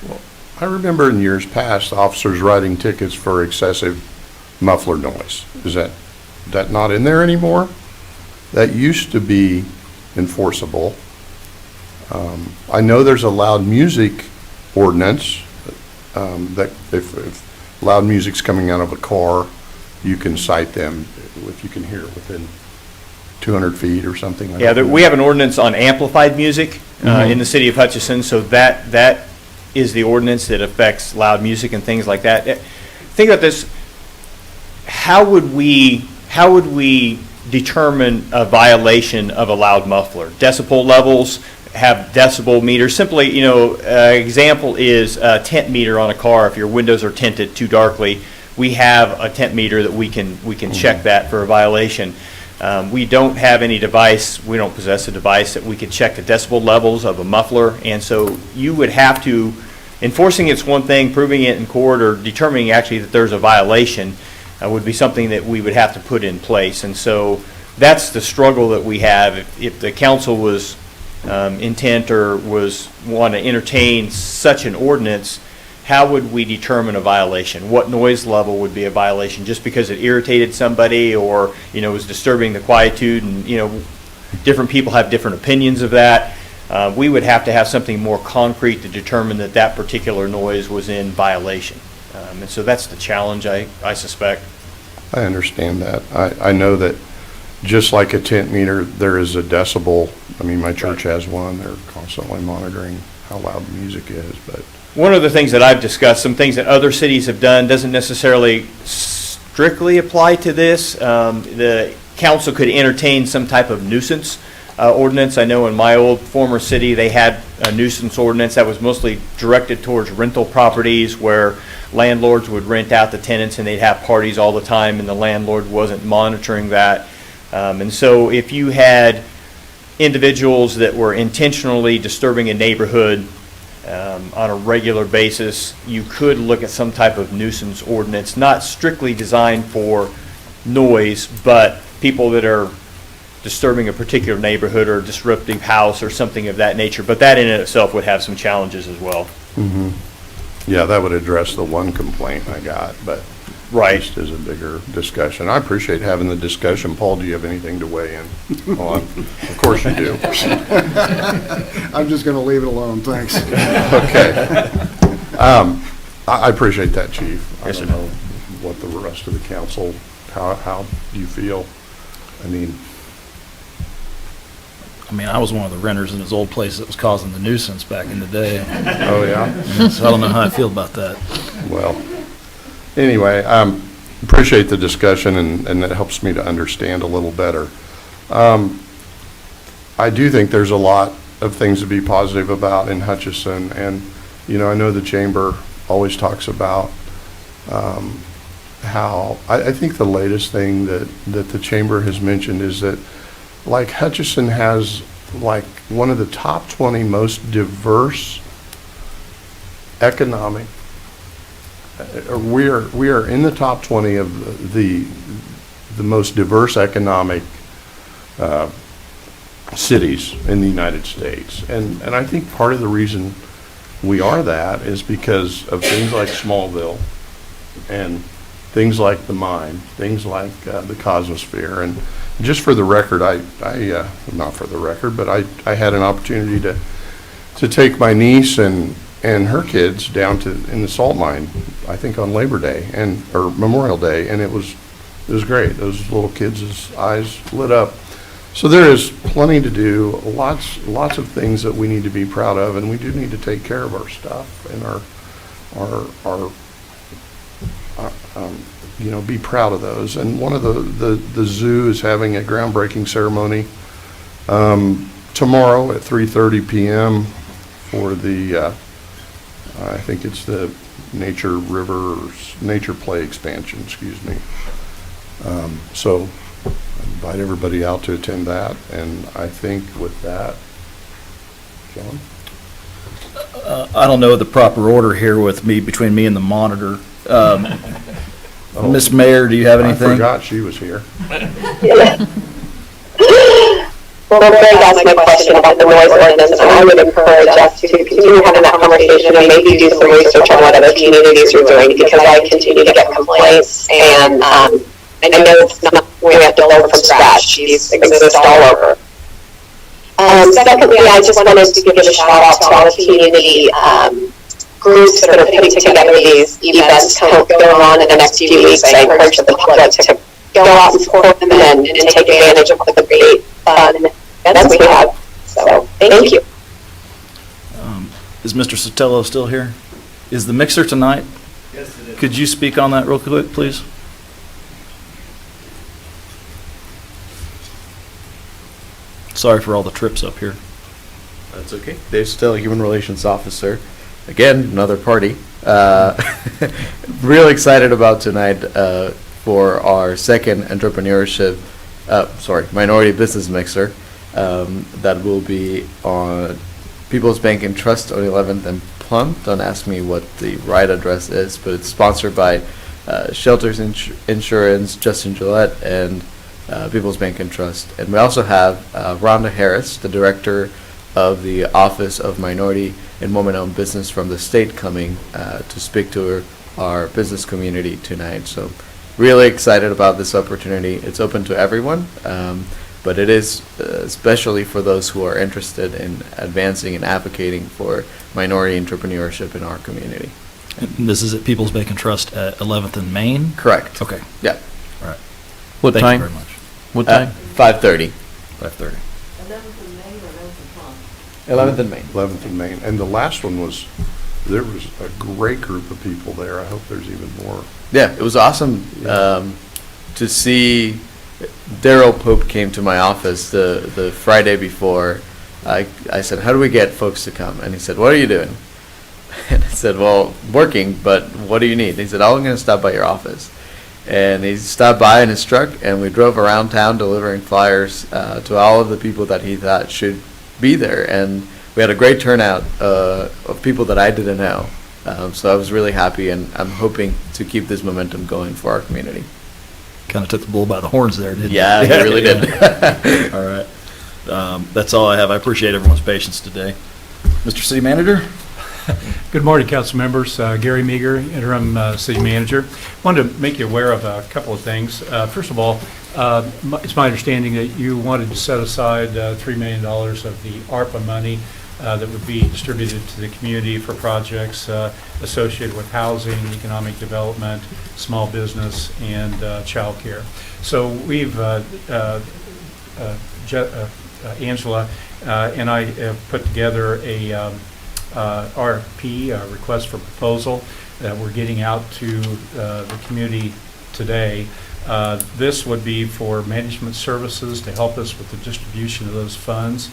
Well, I remember in years past, officers writing tickets for excessive muffler noise. Is that not in there anymore? That used to be enforceable. I know there's a loud music ordinance that if loud music's coming out of a car, you can cite them if you can hear it within 200 feet or something. Yeah, we have an ordinance on amplified music in the city of Hutchinson, so that is the ordinance that affects loud music and things like that. Think about this. How would we determine a violation of a loud muffler? Decibel levels, have decibel meters. Simply, example is a tent meter on a car. If your windows are tinted too darkly, we have a tent meter that we can check that for a violation. We don't have any device, we don't possess a device that we could check the decibel levels of a muffler, and so you would have to, enforcing it's one thing, proving it in court or determining actually that there's a violation would be something that we would have to put in place. And so that's the struggle that we have. If the council was intent or was want to entertain such an ordinance, how would we determine a violation? What noise level would be a violation? Just because it irritated somebody or, was disturbing the quietude, and, different people have different opinions of that. We would have to have something more concrete to determine that particular noise was in violation. And so that's the challenge, I suspect. I understand that. I know that just like a tent meter, there is a decibel. I mean, my church has one. They're constantly monitoring how loud the music is, but one of the things that I've discussed, some things that other cities have done, doesn't necessarily strictly apply to this. The council could entertain some type of nuisance ordinance. I know in my old former city, they had a nuisance ordinance that was mostly directed towards rental properties where landlords would rent out the tenants and they'd have parties all the time and the landlord wasn't monitoring that. And so if you had individuals that were intentionally disturbing a neighborhood on a regular basis, you could look at some type of nuisance ordinance, not strictly designed for noise, but people that are disturbing a particular neighborhood or disruptive house or something of that nature. But that in and of itself would have some challenges as well. Mm-hmm. Yeah, that would address the one complaint I got, but just as a bigger discussion. I appreciate having the discussion. Paul, do you have anything to weigh in on? Of course you do. I'm just going to leave it alone, thanks. Okay. I appreciate that, Chief. I don't know what the rest of the council, how do you feel? I was one of the renters in his old place that was causing the nuisance back in the day. Oh, yeah? So I don't know how I feel about that. Well, anyway, appreciate the discussion, and that helps me to understand a little better. I do think there's a lot of things to be positive about in Hutchinson, and, I know the chamber always talks about how, I think the latest thing that the chamber has mentioned is that, like, Hutchinson has, like, one of the top 20 most diverse economic, we are in the top 20 of the most diverse economic cities in the United States. And I think part of the reason we are that is because of things like Smallville and things like the mine, things like the Cosmosphere. And just for the record, not for the record, but I had an opportunity to to take my niece and her kids down in the salt mine, I think on Labor Day or Memorial Day, and it was great. Those little kids' eyes lit up. So there is plenty to do, lots of things that we need to be proud of, and we do need to take care of our stuff and be proud of those. And one of the zoo is having a groundbreaking ceremony tomorrow at 3:30 p.m. for the I think it's the Nature Play expansion, excuse me. So I invite everybody out to attend that, and I think with that, John? I don't know the proper order here between me and the monitor. Miss Mayor, do you have anything? I forgot she was here. Well, Greg asked my question about the noise ordinance, and I would encourage us to continue having that conversation and maybe do some research on what other communities are doing, because I continue to get complaints, and I know it's not, we have to learn from scratch. These exist all over. Secondly, I just wanted to give a shout out to all the community groups that are putting together these events going on in the next few weeks. I encourage the public to go out and support them and take advantage of the great fun events we have. So, thank you. Is Mr. Sotelo still here? Is the mixer tonight? Yes, it is. Could you speak on that real quick, please? Sorry for all the trips up here. That's okay. Dave Stella, Human Relations Officer. Again, another party. Real excited about tonight for our second minority business mixer that will be on People's Bank and Trust on 11th and Plum. Don't ask me what the right address is, but it's sponsored by Shelters Insurance, Justin Gillette, and People's Bank and Trust. And we also have Rhonda Harris, the director of the Office of Minority and Women-Owned Business from the state, coming to speak to our business community tonight. So really excited about this opportunity. It's open to everyone, but it is especially for those who are interested in advancing and advocating for minority entrepreneurship in our community. And this is at People's Bank and Trust at 11th and Main? Correct. Okay. Yeah. All right. What Thank time? you very much. What time? 5:30. 5:30. 11th and Main. 11th and Main. And the last one there was a great group of people there. I hope there's even more. Yeah, it was awesome to see. Daryl Pope came to my office the Friday before. I said, how do we get folks to come? And he said, what are you doing? And I said, well, working, but what do you need? And he said, oh, I'm going to stop by your office. And he stopped by in his truck, and we drove around town delivering flyers to all of the people that he thought should be there. And we had a great turnout of people that I didn't know. So I was really happy, and I'm hoping to keep this momentum going for our community. Kind of took the bull by the horns there, didn't you? Yeah, he really did. All right. That's all I have. I appreciate everyone's patience today. Mr. City Manager? Good morning, council members. Gary Meager, interim city manager. Wanted to make you aware of a couple of things. First of all, it's my understanding that you wanted to set aside $3 million of the ARPA money that would be distributed to the community for projects associated with housing, economic development, small business, and childcare. So we've, Angela and I have put together a RFP, a request for proposal, that we're getting out to the community today. This would be for management services to help us with the distribution of those funds.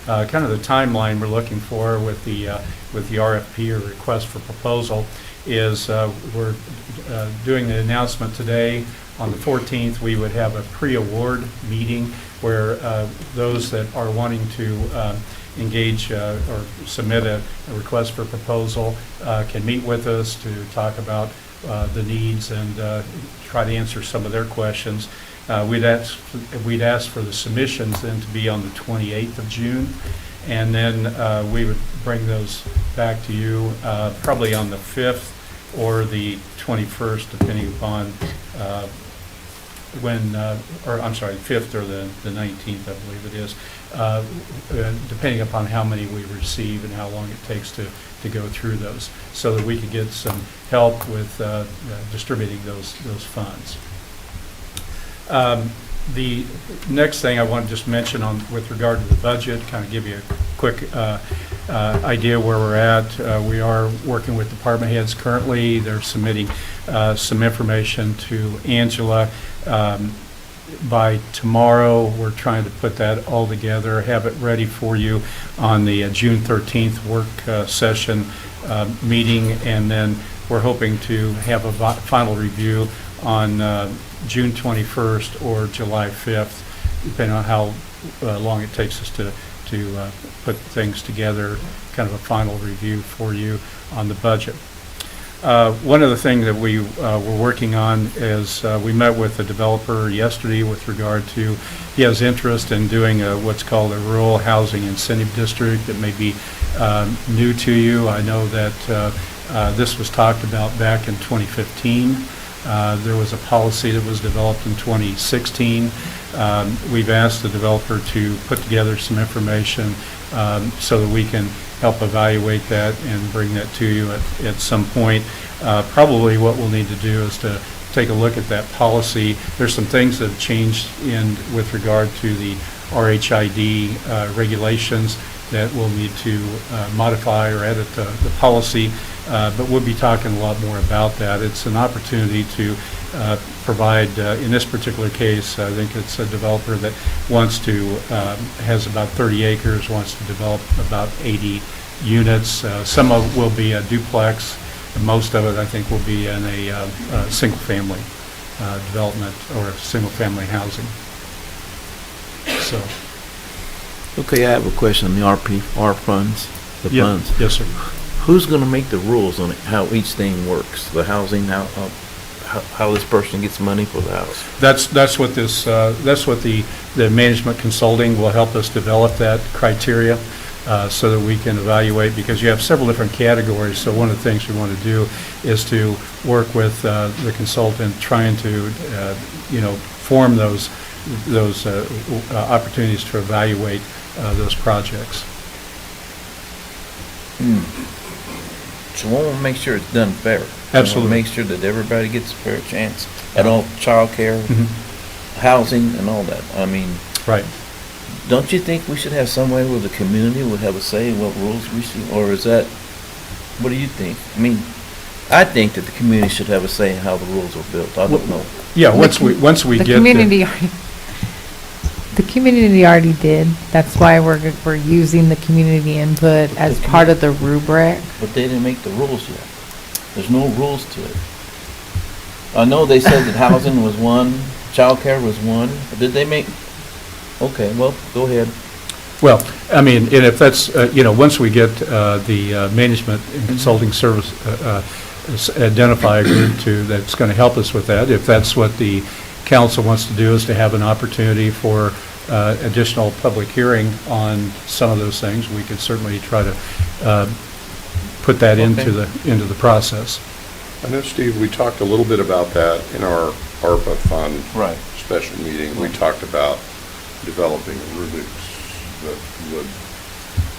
Kind of the timeline we're looking for with the RFP, or request for proposal, is we're doing the announcement today. On the 14th, we would have a pre-award meeting where those that are wanting to engage or submit a request for proposal can meet with us to talk about the needs and try to answer some of their questions. We'd ask for the submissions then to be on the 28th of June, and then we would bring those back to you probably on the 5th or the 21st, depending upon or I'm sorry, 5th or the 19th, I believe it is, depending upon how many we receive and how long it takes to go through those, so that we could get some help with distributing those funds. The next thing I want to just mention with regard to the budget, kind of give you a quick idea where we're at. We are working with department heads currently. They're submitting some information to Angela. By tomorrow, we're trying to put that all together, have it ready for you on the June 13th work session meeting, and then we're hoping to have a final review on June 21st or July 5th, depending on how long it takes us to put things together, kind of a final review for you on the budget. One of the things that we were working on is we met with a developer yesterday with regard to, he has interest in doing what's called a rural housing incentive district. That may be new to you. I know that this was talked about back in 2015. There was a policy that was developed in 2016. We've asked the developer to put together some information so that we can help evaluate that and bring that to you at some point. Probably what we'll need to do is to take a look at that policy. There's some things that have changed with regard to the RHID regulations that we'll need to modify or edit the policy, but we'll be talking a lot more about that. It's an opportunity to provide, in this particular case, I think it's a developer that wants to, has about 30 acres, wants to develop about 80 units. Some of it will be a duplex, and most of it, I think, will be in a single-family development or single-family housing. So. Okay, I have a question on the R funds, the funds. Yes, sir. Who's going to make the rules on it, how each thing works, the housing, how this person gets money for the house? That's what this, that's what the management consulting will help us develop that criteria so that we can evaluate, because you have several different categories. So one of the things we want to do is to work with the consultant trying to, form those opportunities to evaluate those projects. So we want to make sure it's done fair. Absolutely. Make sure that everybody gets a fair chance at all childcare, housing, and all that. I mean, right. Don't you think we should have some way where the community would have a say in what rules we see, or is that? What do you think? I mean, I think that the community should have a say in how the rules are built. I don't know. Yeah, once we get the community already did. That's why we're using the community input as part of the rubric. But they didn't make the rules yet. There's no rules to it. I know they said that housing was one, childcare was one, but did they make? Okay, well, go ahead. Well, I mean, and if that's, once we get the management and consulting service, identify a group that's going to help us with that, if that's what the council wants to do, is to have an opportunity for additional public hearing on some of those things, we could certainly try to put that into the process. I know, Steve, we talked a little bit about that in our ARPA fund special meeting. We talked about developing rubrics that would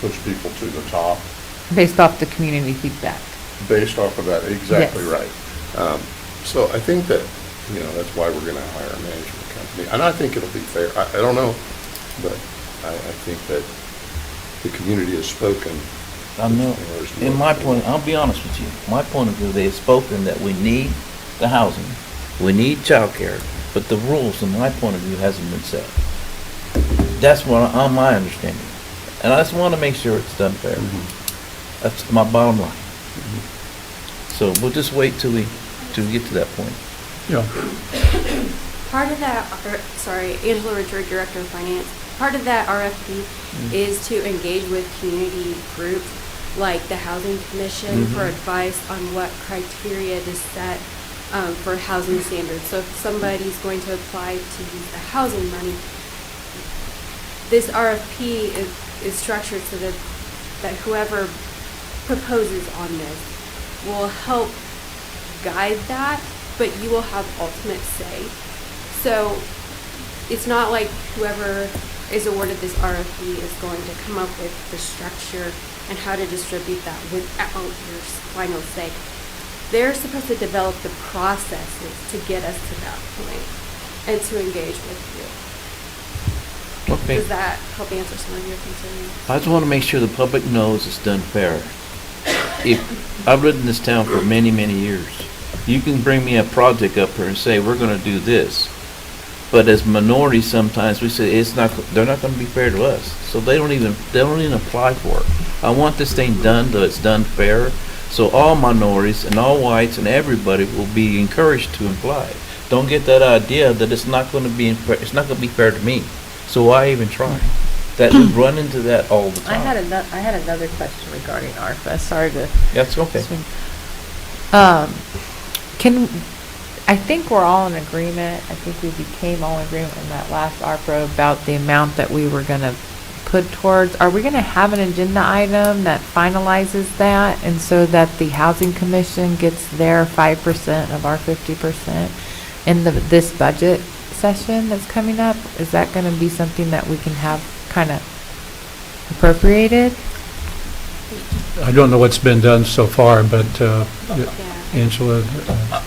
push people to the top. Based off the community feedback. Based off of that, exactly Yes. right. So I think that, that's why we're going to hire a management company. And I think it'll be fair. I don't know, but I think that the community has spoken. I know. In my point, I'll be honest with you. My point of view, they have spoken that we need the housing, we need childcare, but the rules, in my point of view, hasn't been set. That's what my understanding. And I just want to make sure it's done fair. That's my bottom line. So we'll just wait till we get to that point. Yeah. Part of that, Angela Richard, Director of Finance, part of that RFP is to engage with community groups like the Housing Commission for advice on what criteria to set for housing standards. So if somebody's going to apply to use the housing money, this RFP is structured so that whoever proposes on this will help guide that, but you will have ultimate say. So it's not like whoever is awarded this RFP is going to come up with the structure and how to distribute that without your final say. They're supposed to develop the processes to get us to that point and to engage with you. Okay. Does that help answer some of your concerns? I just want to make sure the public knows it's done fair. If, I've lived in this town for many, many years. You can bring me a project up here and say, we're going to do this. But as minorities, sometimes we say they're not going to be fair to us. So they don't even apply for it. I want this thing done, though it's done fair. So all minorities and all whites and everybody will be encouraged to apply. Don't get that idea that it's not going to be fair to me. So why even try? That we run into that all the time. I had another question regarding ARPA. Sorry to. That's okay. I think we're all in agreement. I think we became all in agreement in that last ARPA about the amount that we were going to put towards. Are we going to have an agenda item that finalizes that, and so that the Housing Commission gets their 5% of our 50% in this budget session that's coming up? Is that going to be something that we can have kind of appropriated? I don't know what's been done so far, but Angela?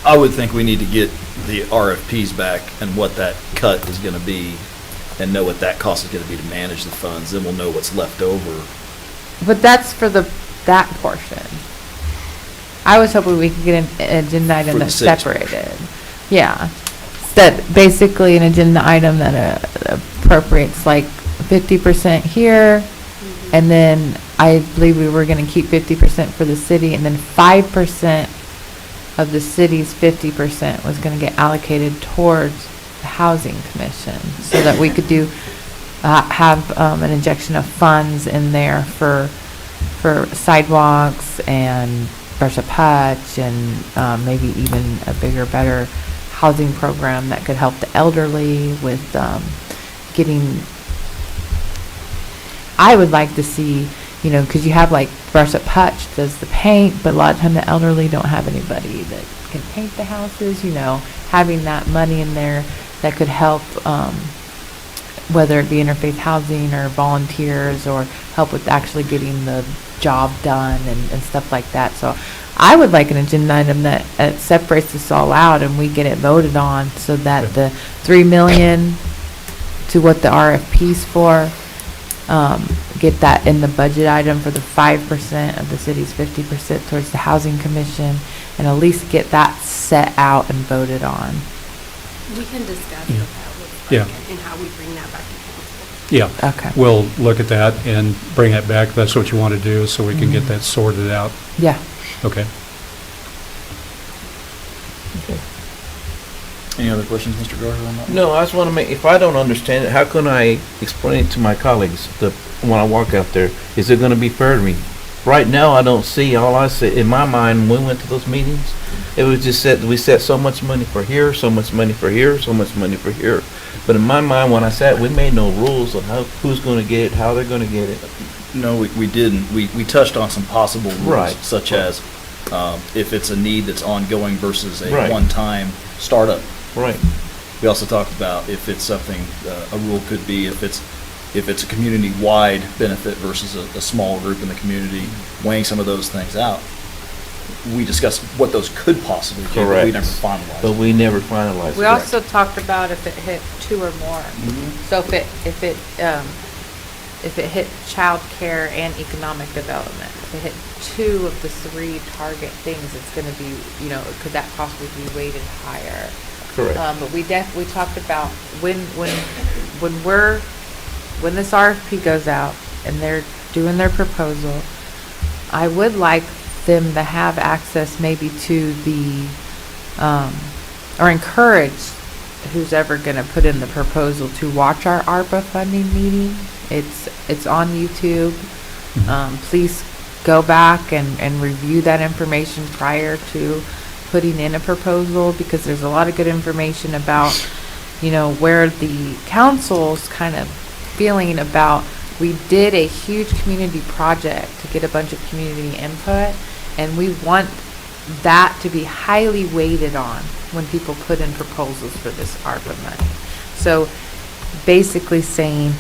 I would think we need to get the RFPs back and what that cut is going to be, and know what that cost is going to be to manage the funds. Then we'll know what's left over. But that's for that portion. I was hoping we could get an agenda item that's separated. Yeah. That basically an agenda item that appropriates like 50% here, and then I believe we were going to keep 50% for the city, and then 5% of the city's 50% was going to get allocated towards the Housing Commission, so that we could have an injection of funds in there for sidewalks and brush up Hutch, and maybe even a bigger, better housing program that could help the elderly with getting. I would like to see, because you have like Brush Up Hutch does the paint, but a lot of time the elderly don't have anybody that can paint the houses. Having that money in there that could help, whether it be interfaith housing or volunteers, or help with actually getting the job done and stuff like that. So I would like an agenda item that separates this all out and we get it voted on, so that the 3 million to what the RFP's for, get that in the budget item for the 5% of the city's 50% towards the Housing Commission, and at least get that set out and voted on. We can discuss that with and how we bring that back to council. Yeah. Okay. We'll look at that and bring it back. That's what you want to do, so we can get that sorted out. Yeah. Okay. Any other questions, Mr. Garza, on that? No, I just want to if I don't understand it, how can I explain it to my colleagues when I walk out there? Is it going to be fair to me? Right now, I don't see. All I see, in my mind, when we went to those meetings, it was just said we set so much money for here, so much money for here, so much money for here. But in my mind, when I sat, we made no rules on who's going to get it, how they're going to get it. No, we didn't. We touched on some possible rules, such as if it's a need that's ongoing versus a one-time startup. Right. We also talked about if it's something, a rule could be if it's a community-wide benefit versus a small group in the community, weighing some of those things out. We discussed what those could possibly be, but we never finalized. But we never finalized. We also talked about if it hit 2 or more. So if it hit child care and economic development, if it hit 2 of the 3 target things, it's going to be, could that possibly be weighted higher? Correct. But we talked about when this RFP goes out and they're doing their proposal, I would like them to have access maybe to the, or encourage who's ever going to put in the proposal to watch our ARPA funding meeting. It's on YouTube. Please go back and review that information prior to putting in a proposal, because there's a lot of good information about, where the council's kind of feeling about. We did a huge community project to get a bunch of community input, and we want that to be highly weighted on. when people put in proposals for this ARPA money. So basically saying,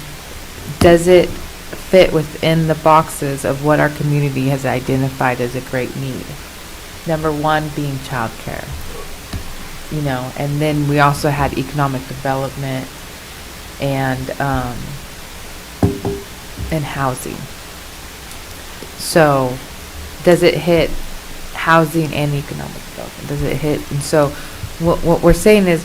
does it fit within the boxes of what our community has identified as a great need? Number one being childcare, you know, and then we also had economic development and housing. So does it hit housing and economic development? Does it hit? And so what we're saying is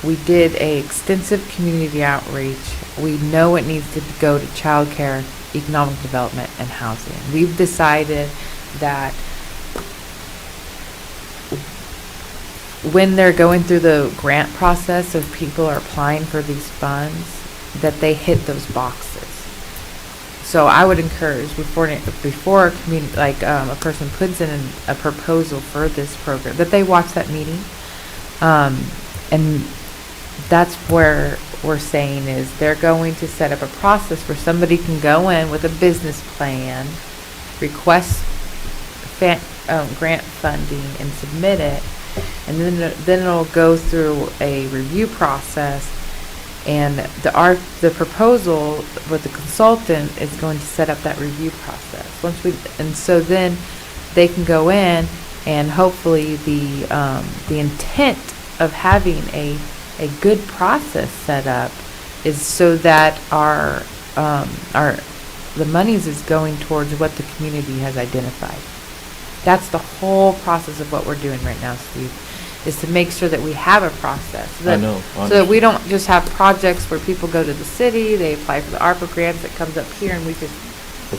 we did a extensive community outreach. We know it needs to go to childcare, economic development, and housing. We've decided that when they're going through the grant process, if people are applying for these funds, that they hit those boxes. So I would encourage before a community, like a person puts in a proposal for this program, that they watch that meeting, and that's where we're saying is they're going to set up a process where somebody can go in with a business plan, request grant funding, and submit it, and then it'll go through a review process. And the proposal with the consultant is going to set up that review process. So then they can go in, and hopefully the intent of having a good process set up is so that the monies is going towards what the community has identified. That's the whole process of what we're doing right now, Steve, is to make sure that we have a process. So that we don't just have projects where people go to the city, they apply for the ARPA grants, it comes up here, and we just,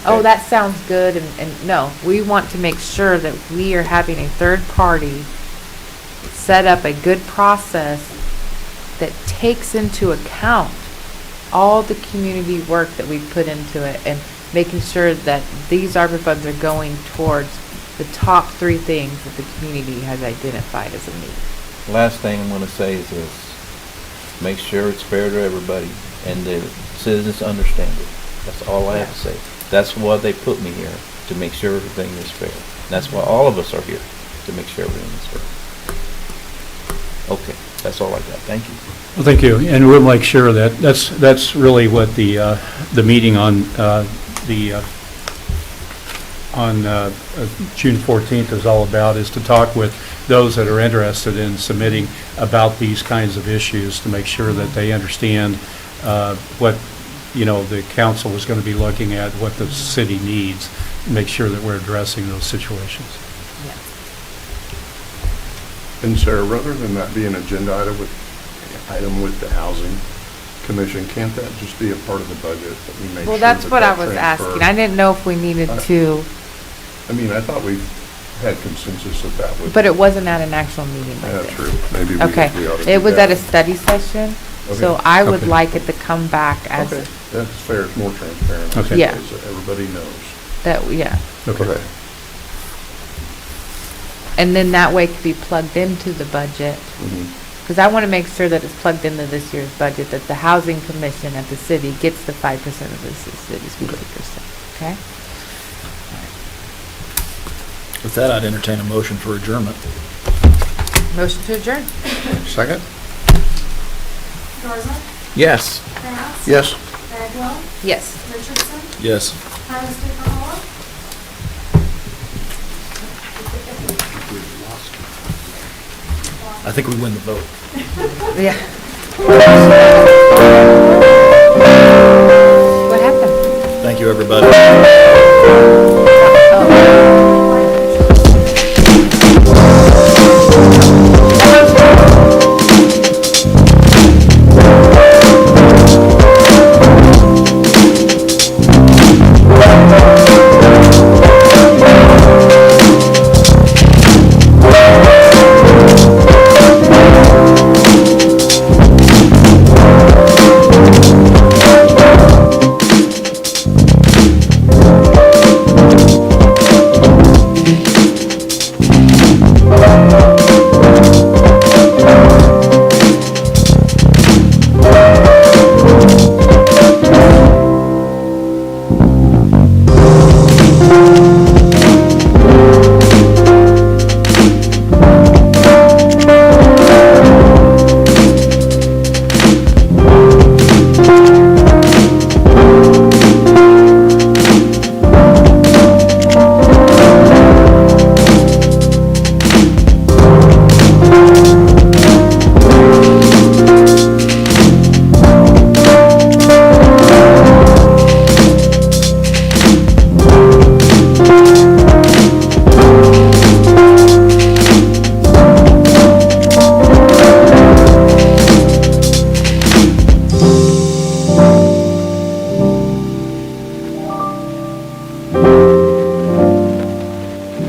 oh, that sounds good, and no, we want to make sure that we are having a third party set up a good process that takes into account all the community work that we put into it, and making sure that these ARPA funds are going towards the top 3 things that the community has identified as a need. Last thing I'm going to say is this: make sure it's fair to everybody and the citizens understand it. That's all I have to say. That's why they put me here, to make sure everything is fair. And that's why all of us are here, to make sure everything is fair. Okay, that's all I got. Thank you. Well, thank you, and we'll make sure that that's really what the meeting on June 14th is all about, is to talk with those that are interested in submitting about these kinds of issues, to make sure that they understand what, you know, the council is going to be looking at, what the city needs, and make sure that we're addressing those situations. And Sarah, rather than that be an agenda item with the Housing Commission, can't that just be a part of the budget that we make? Well, that's what I was asking. I didn't know if we needed to. I mean, I thought we had consensus that that would. But it wasn't at an actual meeting like this. True. Maybe we ought to do It was that. at a study session, so I would like it to come back as. Okay, that's fair. It's more transparent. Okay. Yeah. So everybody knows. Okay. And then that way it could be plugged into the budget. Because I want to make sure that it's plugged into this year's budget, that the Housing Commission at the city gets the 5% of the city's 50%. Okay? With that, I'd entertain a motion for adjournment. Motion to adjourn. Second? Garza? Yes. Kraft? Yes. Bagwell? Yes. Richardson? Yes. Thomas Picarolo? I think we win the vote. Yeah. What happened? Thank you, everybody.